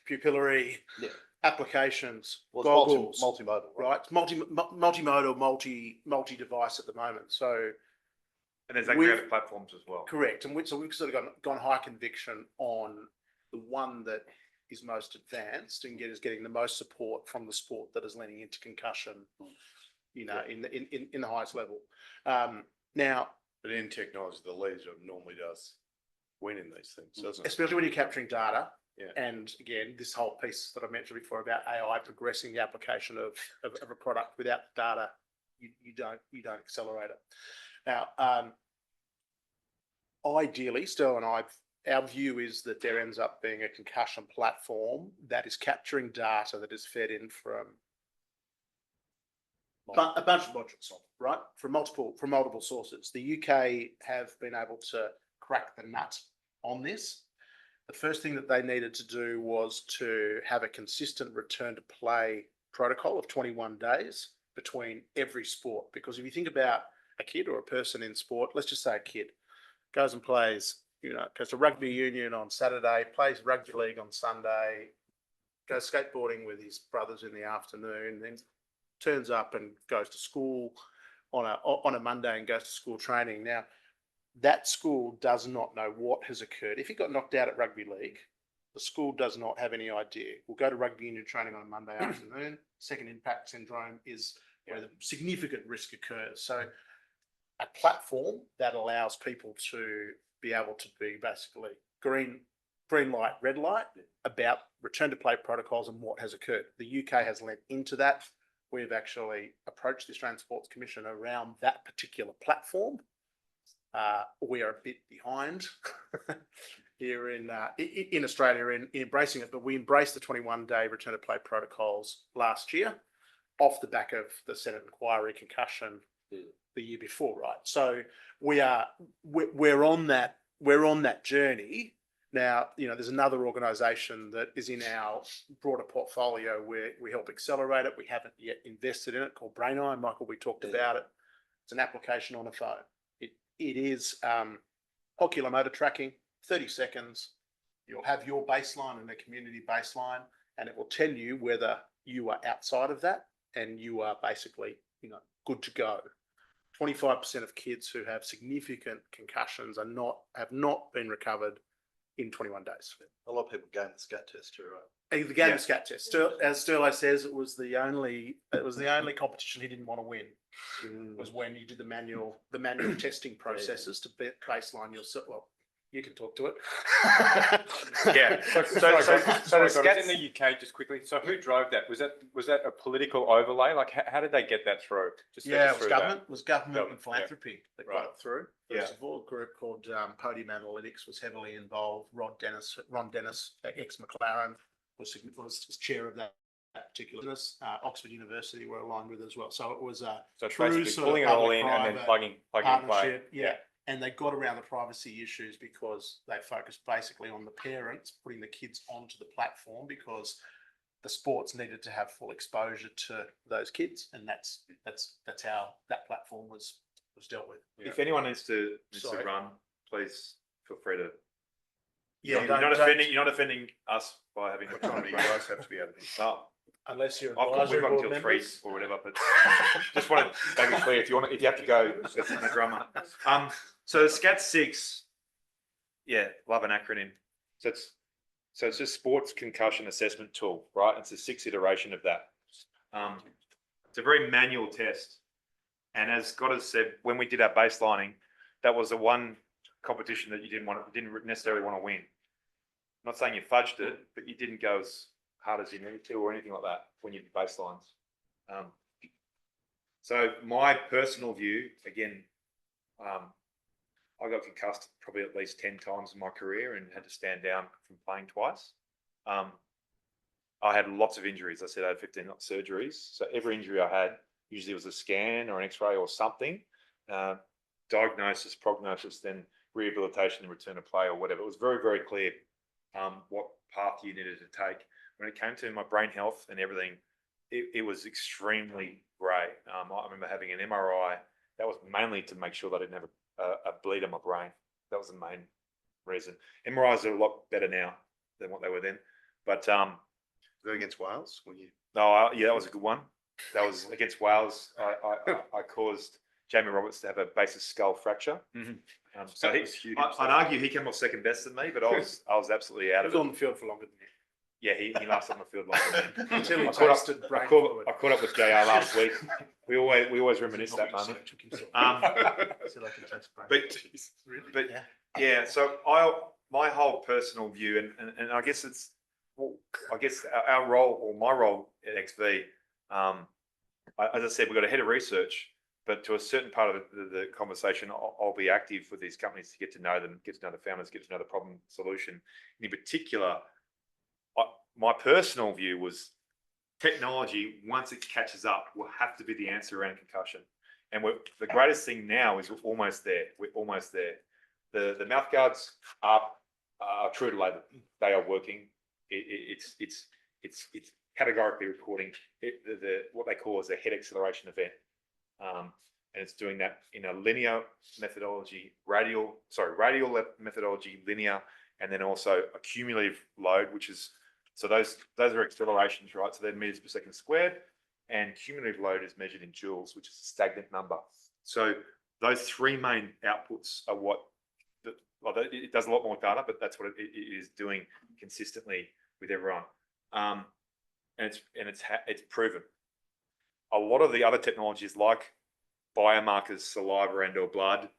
pupillary applications, goggles, multimodal, right? It's multimodal, multi-device at the moment. So, and there's agregated platforms as well. Correct, and we've sort of gone high conviction on the one that is most advanced and is getting the most support from the sport that is leaning into concussion, in the highest level. Now, but in technology, the leader normally does win in these things, doesn't it? especially when you're capturing data. Yeah. And again, this whole piece that I mentioned before about AI progressing the application of a product without data, you don't accelerate it. Now, ideally, Sterling and our view is that there ends up being a concussion platform that is capturing data that is fed in from a bunch of modules, right? From multiple sources. The UK have been able to crack the nut on this. The first thing that they needed to do was to have a consistent return to play protocol of 21 days between every sport. Because if you think about a kid or a person in sport, let's just say a kid goes and plays, goes to rugby union on Saturday, plays rugby league on Sunday, goes skateboarding with his brothers in the afternoon, then turns up and goes to school on a Monday and goes to school training. Now, that school does not know what has occurred. If he got knocked out at rugby league, the school does not have any idea. We'll go to rugby union training on a Monday afternoon. Second impact syndrome is where the significant risk occurs. So a platform that allows people to be able to be basically green light, red light about return to play protocols and what has occurred. The UK has led into that. We've actually approached the Australian Sports Commission around that particular platform. We are a bit behind here in Australia in embracing it, but we embraced the 21-day return to play protocols last year off the back of the Senate inquiry concussion the year before, right? So we're on that journey. Now, there's another organisation that is in our broader portfolio where we help accelerate it. We haven't yet invested in it, called BrainEye. Michael, we talked about it. It's an application on a phone. It is ocular motor tracking, 30 seconds. You'll have your baseline and a community baseline, and it will tell you whether you are outside of that and you are basically, good to go. 25% of kids who have significant concussions have not been recovered in 21 days. A lot of people going the scat test too, right? The game of scat test. As Sterlo says, it was the only competition he didn't want to win. Was when you did the manual testing processes to baseline yourself. Well, you can talk to it. Yeah. So the scats in the UK, just quickly. So who drove that? Was that a political overlay? Like how did they get that through? Just Yeah, it was government. It was government and Yeah. philanthropy that got it through. First of all, a group called Podium Analytics was heavily involved. Ron Dennis, ex-McLaren, was chair of that particular business. Oxford University were aligned with it as well. So it was a So it's true basically sort pulling of it all in and then public-private plugging and play. partnership. Yeah. And they got around the privacy issues because they focused basically on the parents putting the kids onto the platform because the sports needed to have full exposure to those kids, and that's how that platform was dealt with. If anyone needs to Sorry. run, please feel free to. Yeah, you're not offending us by having. What time do you guys have to be out of here? No, unless you're we've got until 3 or whatever. But just want to make it clear if you have to go, that's no drama. So SCAT 6, yeah, love an acronym. So it's just Sports Concussion Assessment Tool, right? It's the 6th iteration of that. It's a very manual test, and as Scott has said, when we did our baselining, that was the one competition that you didn't necessarily want to win. I'm not saying you fudged it, but you didn't go as hard as you needed to or anything like that when you did baselines. So my personal view, again, I got concussed probably at least 10 times in my career and had to stand down from playing twice. I had lots of injuries. I said I had 15 surgeries. So every injury I had usually was a scan or an x-ray or something. Diagnosis, prognosis, then rehabilitation and return to play or whatever. It was very, very clear what path you needed to take. When it came to my brain health and everything, it was extremely grey. I remember having an MRI. That was mainly to make sure that I didn't have a bleed in my brain. That was the main reason. MRIs are a lot better now than what they were then. But against Wales? No, yeah, that was a good one. That was against Wales. I caused Jamie Roberts to have a basis skull fracture. So I'd argue he came off second best than me, but I was absolutely out of it. He was on the field for longer than you. Yeah, he lasted on the field longer than me. Until he I caught up with JR last week. We always reminisce that moment. But yeah, so my whole personal view, and I guess it's, I guess our role or my role at XV, as I said, we've got a head of research, but to a certain part of the conversation, I'll be active with these companies to get to know them, get to know the founders, get to know the problem solution. In particular, my personal view was technology, once it catches up, will have to be the answer around concussion. And the greatest thing now is we're almost there. We're almost there. The mouth guards are true to label. They are working. It's categorically recording what they call as a head acceleration event. And it's doing that in a linear methodology, radial methodology, linear, and then also a cumulative load, which is, so those are accelerations, right? So they're meters per second squared, and cumulative load is measured in joules, which is a stagnant number. So those three main outputs are what, it does a lot more data, but that's what it is doing consistently with everyone. And it's proven. A lot of the other technologies like biomarkers, saliva and or blood,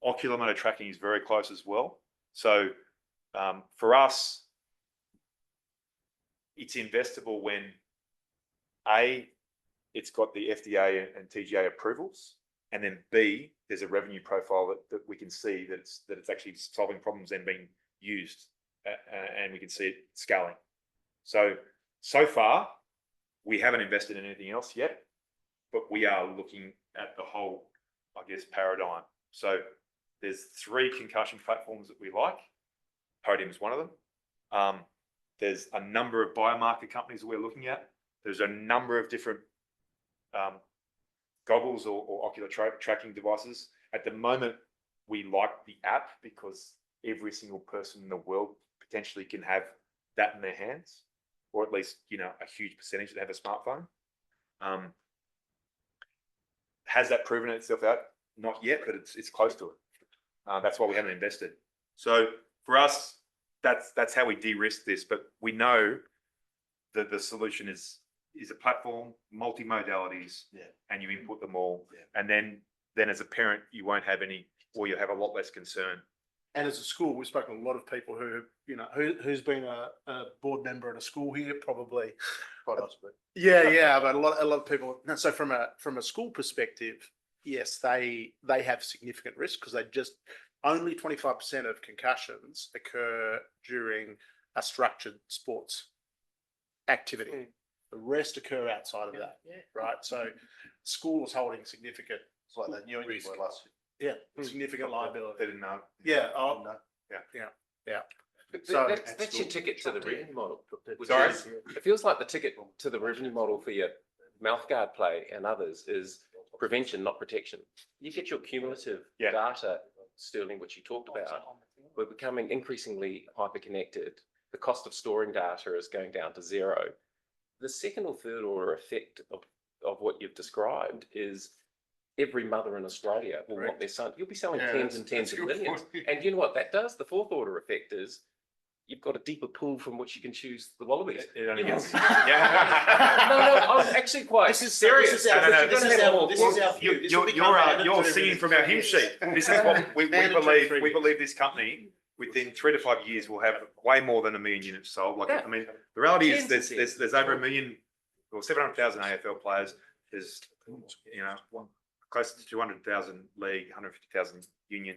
ocular motor tracking is very close as well. So for us, it's investable when A, it's got the FDA and TGA approvals, and then B, there's a revenue profile that we can see that it's actually solving problems and being used, and we can see it scaling. So far, we haven't invested in anything else yet, but we are looking at the whole, I guess, paradigm. So there's 3 concussion platforms that we like. Podium is one of them. There's a number of biomarker companies that we're looking at. There's a number of different goggles or ocular tracking devices. At the moment, we like the app because every single person in the world potentially can have that in their hands, or at least, a huge percentage that have a smartphone. Has that proven itself out? Not yet, but it's close to it. That's why we haven't invested. So for us, that's how we de-risk this, but we know that the solution is a platform, multi-modalities, and you input them all. And then as a parent, you won't have any, or you'll have a lot less concern. And as a school, we've spoken to a lot of people who, you know, who's been a board member at a school here, probably. Yeah, but a lot of people. So from a school perspective, yes, they have significant risk because only 25% of concussions occur during a structured sports activity. The rest occur outside of that, right? So school is holding significant. It's like that New England class. Yeah, significant liability. They didn't know. Yeah. Yeah. So That's your ticket to the revenue model. which Sorry? is- It feels like the ticket to the revenue model for your mouthguard play and others is prevention, not protection. You get your cumulative data, Sterling, which you talked about. We're becoming increasingly hyper-connected. The cost of storing data is going down to zero. The second or third order effect of what you've described is every mother in Australia will want their son. You'll be selling tens and tens of millions. And you know what that does? The fourth order effect is you've got a deeper pool from which you can choose the Wallabies. It only gets, No, I'm actually quite serious. You're singing from our hymn sheet. This is what we believe. We believe this company within 3 to 5 years will have way more than 1 million units sold. Like, I mean, the reality is there's over 1 million or 700,000 AFL players. There's, you know, close to 200,000 league, 150,000 union.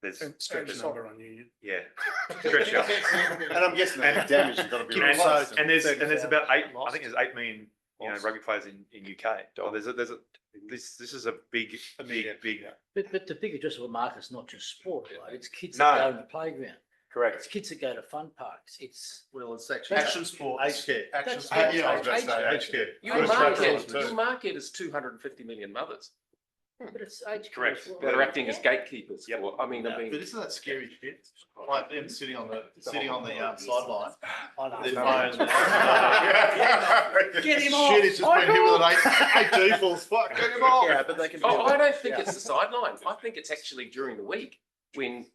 There's stretch the number on union. Yeah, stretch out. And I'm guessing that damage has got to be replaced. And there's about 8. I think there's 8 million, you know, rugby players in UK. Oh, this is a big. But the big addressable market's not just sport, right? It's kids No. that go in the playground. Correct. It's kids that go to fun parks. It's actually action sports. Aged care. Action sports. Yeah, I was about to say aged care. Your market is 250 million mothers but it's age Correct. that are acting as gatekeepers. Yep. For, I mean, But isn't that scary shit? Like them sitting on the sideline. Their phones. Get him off. Shit, it's just been hit with an 8 defaults. Fuck, get him off. Yeah, but they can. I don't think it's the sideline. I think it's actually during the week when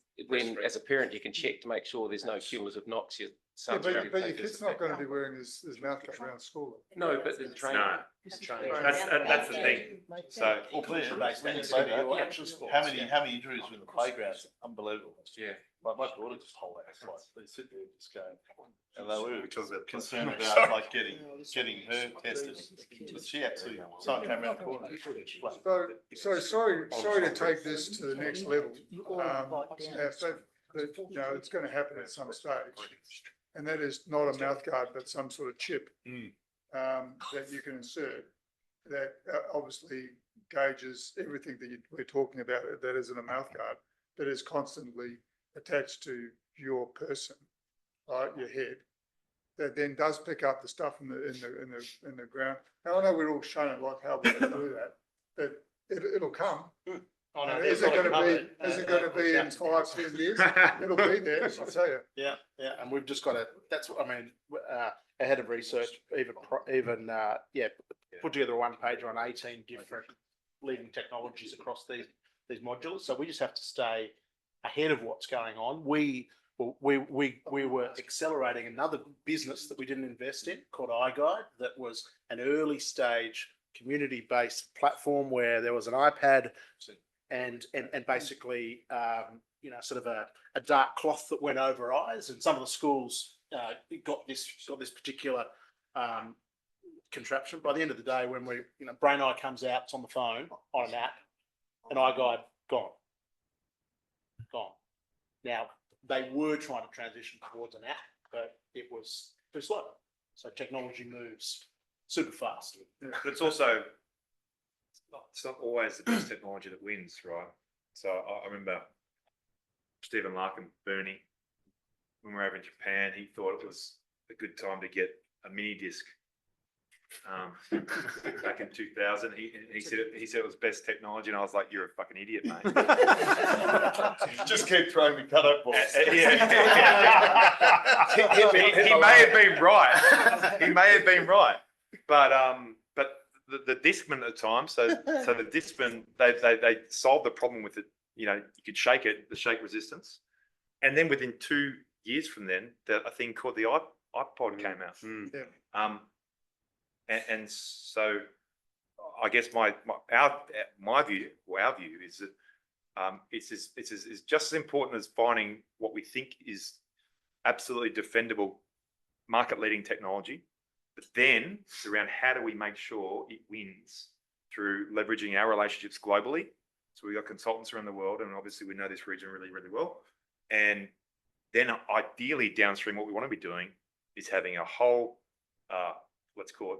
as a parent you can check to make sure there's no cumulative knocks. Your son's but ready to your take kid's this not effect. going to be wearing his mouth guard around school. No, but in training. No. That's the thing. So Well, clearly, When you say say that, your yeah. action sports, How many injuries were in the playground? Unbelievable. Yeah. Like my daughter just whole ass, like they sit there just going, and they were Because of concerned about like getting her tested. But she absolutely, someone came around the corner. So sorry to take this to the next level. You know, it's going to happen at some stage. And that is not a mouth guard, but some sort of chip that you can insert that obviously gauges everything that we're talking about that isn't a mouth guard, that is constantly attached to your person, right, your head, that then does pick up the stuff in the ground. Now I know we're all shown like how we're going to do that, but it'll come. Oh, no, Is it going to be in 5-10 years? It'll be there, I'll tell you. Yeah, and we've just got to. That's what I mean. A head of research put together a one page on 18 different leading technologies across these modules. So we just have to stay ahead of what's going on. We were accelerating another business that we didn't invest in called iGuide, that was an early stage community based platform where there was an iPad and basically sort of a dark cloth that went over eyes, and some of the schools got this particular contraption. By the end of the day, when Brain Eye comes out, it's on the phone on an app, and iGuide gone. Now they were trying to transition towards an app, but it was too slow. So technology moves super fast. But it's also, it's not always the best technology that wins, right? So I remember Stephen Larkin, Bernie, when we were over in Japan, he thought it was a good time to get a mini disc. Back in 2000, he said it was best technology, and I was like, "You're a fucking idiot, mate." Just keep throwing me cut-up balls. He may have been right. He may have been right, but the Discman at the time, so the Discman, they solved the problem with it. You know, you could shake it, the shake resistance, And then within 2 years from then, a thing called the iPod came out. And so I guess our view is that it's just as important as finding what we think is absolutely defendable market-leading technology, but then it's around how do we make sure it wins through leveraging our relationships globally. So we've got consultants around the world, and obviously we know this region really, really well. And then ideally downstream, what we want to be doing is having a whole, let's call it,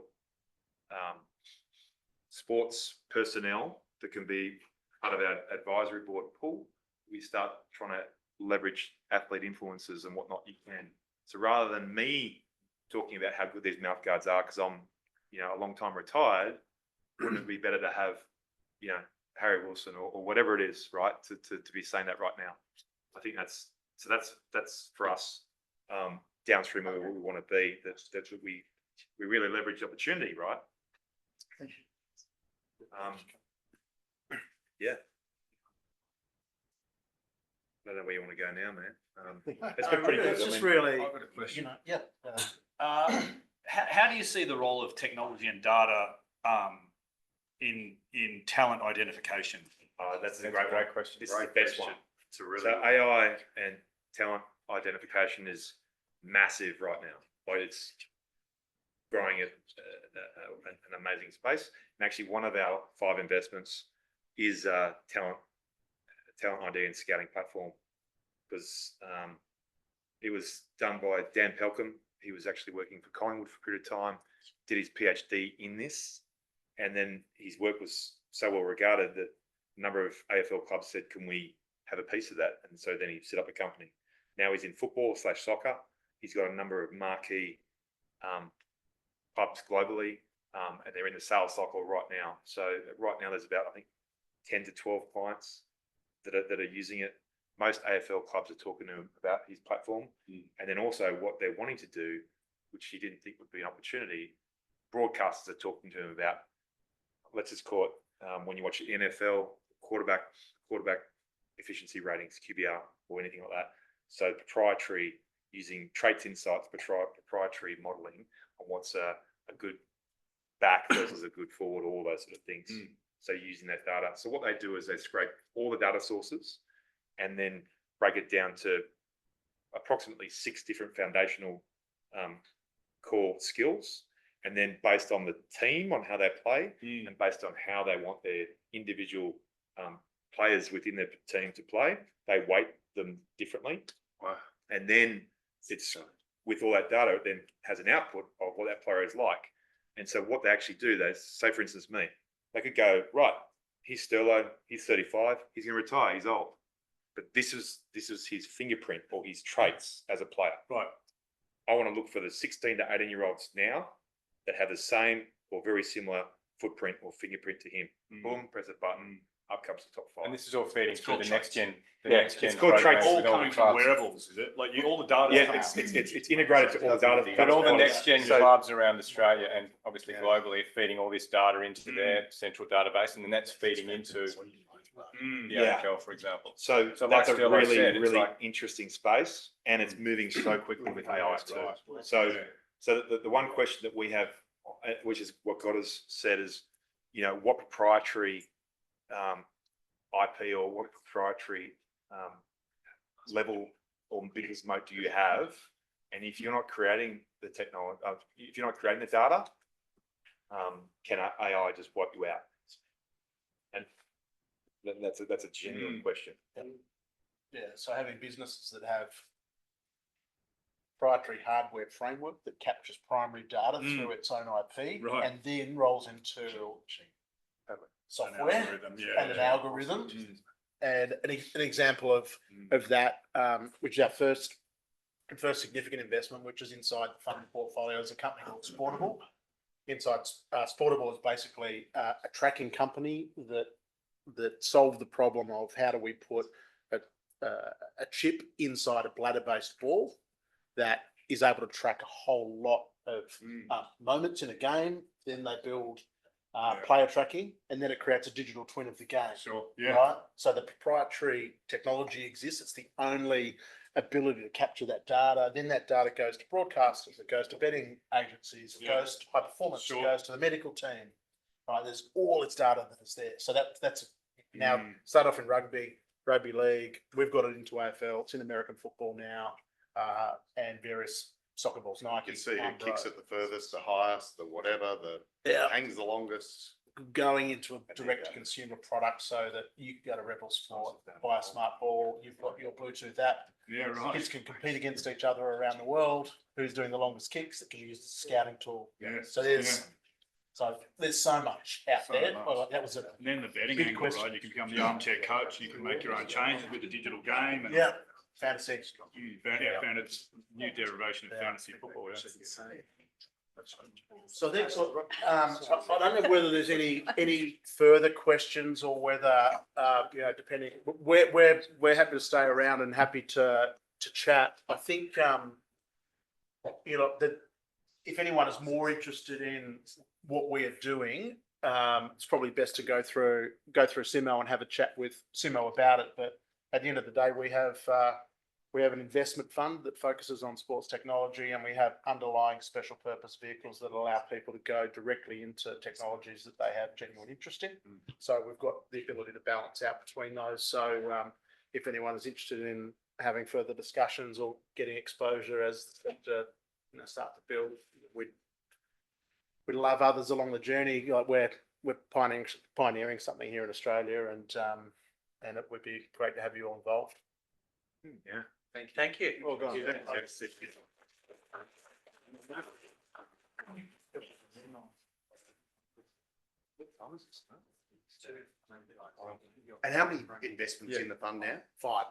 sports personnel that can be part of our advisory board pool. We start trying to leverage athlete influences and whatnot you can. So rather than me talking about how good these mouth guards are, because I'm, a long time retired, wouldn't it be better to have, Harry Wilson or whatever it is, right? To be saying that right now. I think that's for us, downstream where we want to be. That's what we really leverage the opportunity, right? Yeah. I don't know where you want to go now, man. It's been pretty good. It's just really, I've got a question. How do you see the role of technology and data in talent identification? That's a great question. This is the best one. So AI and talent identification is massive right now. Like it's growing at an amazing space. And actually, one of our 5 investments is talent ID and scouting platform, because it was done by Dan Pelcom. He was actually working for Collingwood for a period of time, did his PhD in this, and then his work was so well regarded that a number of AFL clubs said, can we have a piece of that? And so then he set up a company. Now he's in football/soccer. He's got a number of marquee clubs globally, and they're in the sales cycle right now. So right now there's about, I think, 10 to 12 clients that are using it. Most AFL clubs are talking to him about his platform. And then also what they're wanting to do, which he didn't think would be an opportunity, broadcasters are talking to him about, let's just call it, when you watch the NFL, quarterback efficiency ratings, QBR, or anything like that. So proprietary, using traits insights, proprietary modeling on what's a good back versus a good forward, all those sort of things. So using that data. So what they do is they scrape all the data sources and then break it down to approximately 6 different foundational core skills. And then based on the team, on how they play, and based on how they want their individual players within their team to play, they weight them differently. And then it's with all that data, it then has an output of what that player is like. And so what they actually do, they say, for instance, me, they could go, right, he's Sterlo, he's 35, he's going to retire, he's old. But this is his fingerprint or his traits as a player. Right. I want to look for the 16 to 18-year-olds now that have the same or very similar footprint or fingerprint to him. Boom, press a button, up comes the top 5. And this is all feeding through the next gen. It's called traits. All coming from wearables, is it? Like all the data. Yeah, it's integrated to all the data. But all the next gen clubs around Australia and obviously globally are feeding all this data into their central database, and then that's feeding into the AFL, for example. So that's a really interesting space, and it's moving so quickly with AI too. So the one question that we have, which is what God has said, is, what proprietary IP or what proprietary level or business moat do you have? And if you're not creating the technology, if you're not creating the data, can AI just wipe you out? And that's a genuine question. Yeah, so having businesses that have proprietary hardware framework that captures primary data through its own IP, and then rolls into software and an algorithm. And an example of that, which is our first significant investment, which is inside the fund portfolio, is a company called Sportable. Inside Sportable is basically a tracking company that solved the problem of how do we put a chip inside a bladder-based ball that is able to track a whole lot of moments in a game. Then they build player tracking, and then it creates a digital twin of the game. Right? So the proprietary technology exists. It's the only ability to capture that data. Then that data goes to broadcasters, it goes to betting agencies, it goes to high performance, it goes to the medical team. Right, there's all its data that is there. So that's now start off in rugby league. We've got it into AFL. It's in American football now, and various soccer balls. You Nike can see who kicks it the furthest, the highest, the whatever, hangs the longest. Going into a direct to consumer product so that you can go to Rebel Sport, buy a smart ball, you've got your Bluetooth app. Yeah, right. Kids can compete against each other around the world. Who's doing the longest kicks that can use the scouting tool. Yes. So there's so much out there. Well, that was a And then the betting big angle, question. right? You can become the armchair coach. You can make your own changes with the digital game. And fantasy. Fantasy, new derivation of fantasy football. Yeah. So I think I don't know whether there's any further questions or whether depending we're happy to stay around and happy to chat. I think that if anyone is more interested in what we are doing, it's probably best to go through Simo and have a chat with Simo about it. But at the end of the day, we have an investment fund that focuses on sports technology, and we have underlying special purpose vehicles that allow people to go directly into technologies that they have genuine interest in. So we've got the ability to balance out between those. So if anyone is interested in having further discussions or getting exposure as to start to build, we'd love others along the journey. Like we're pioneering something here in Australia, and it would be great to have you all involved. Yeah. Thank you. Well done. And how many investments in the fund now? Five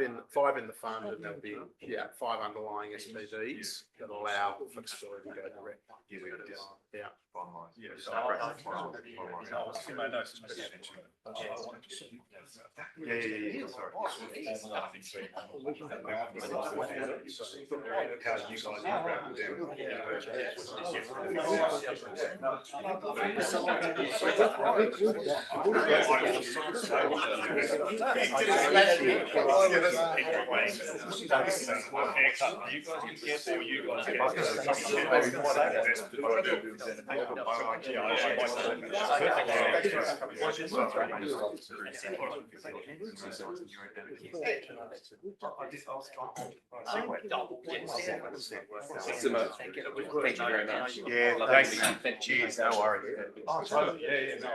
in the fund, and there'll be 5 underlying SPVs that allow flexibility to go direct. Thank you very much. Yeah, thanks. Cheers. No worries. Oh, totally. Yeah. No,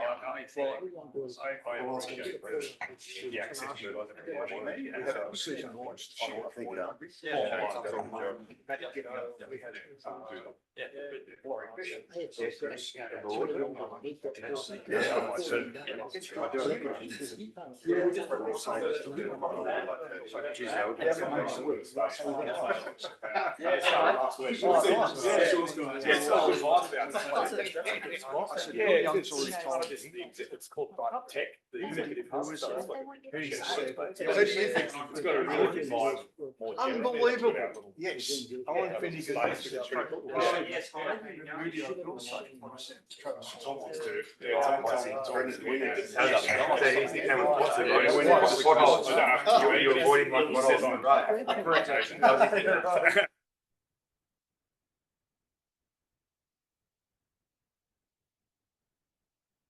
the access to it's called Tech, the executive hub. Unbelievable. Yes. I want to finish it. You're avoiding what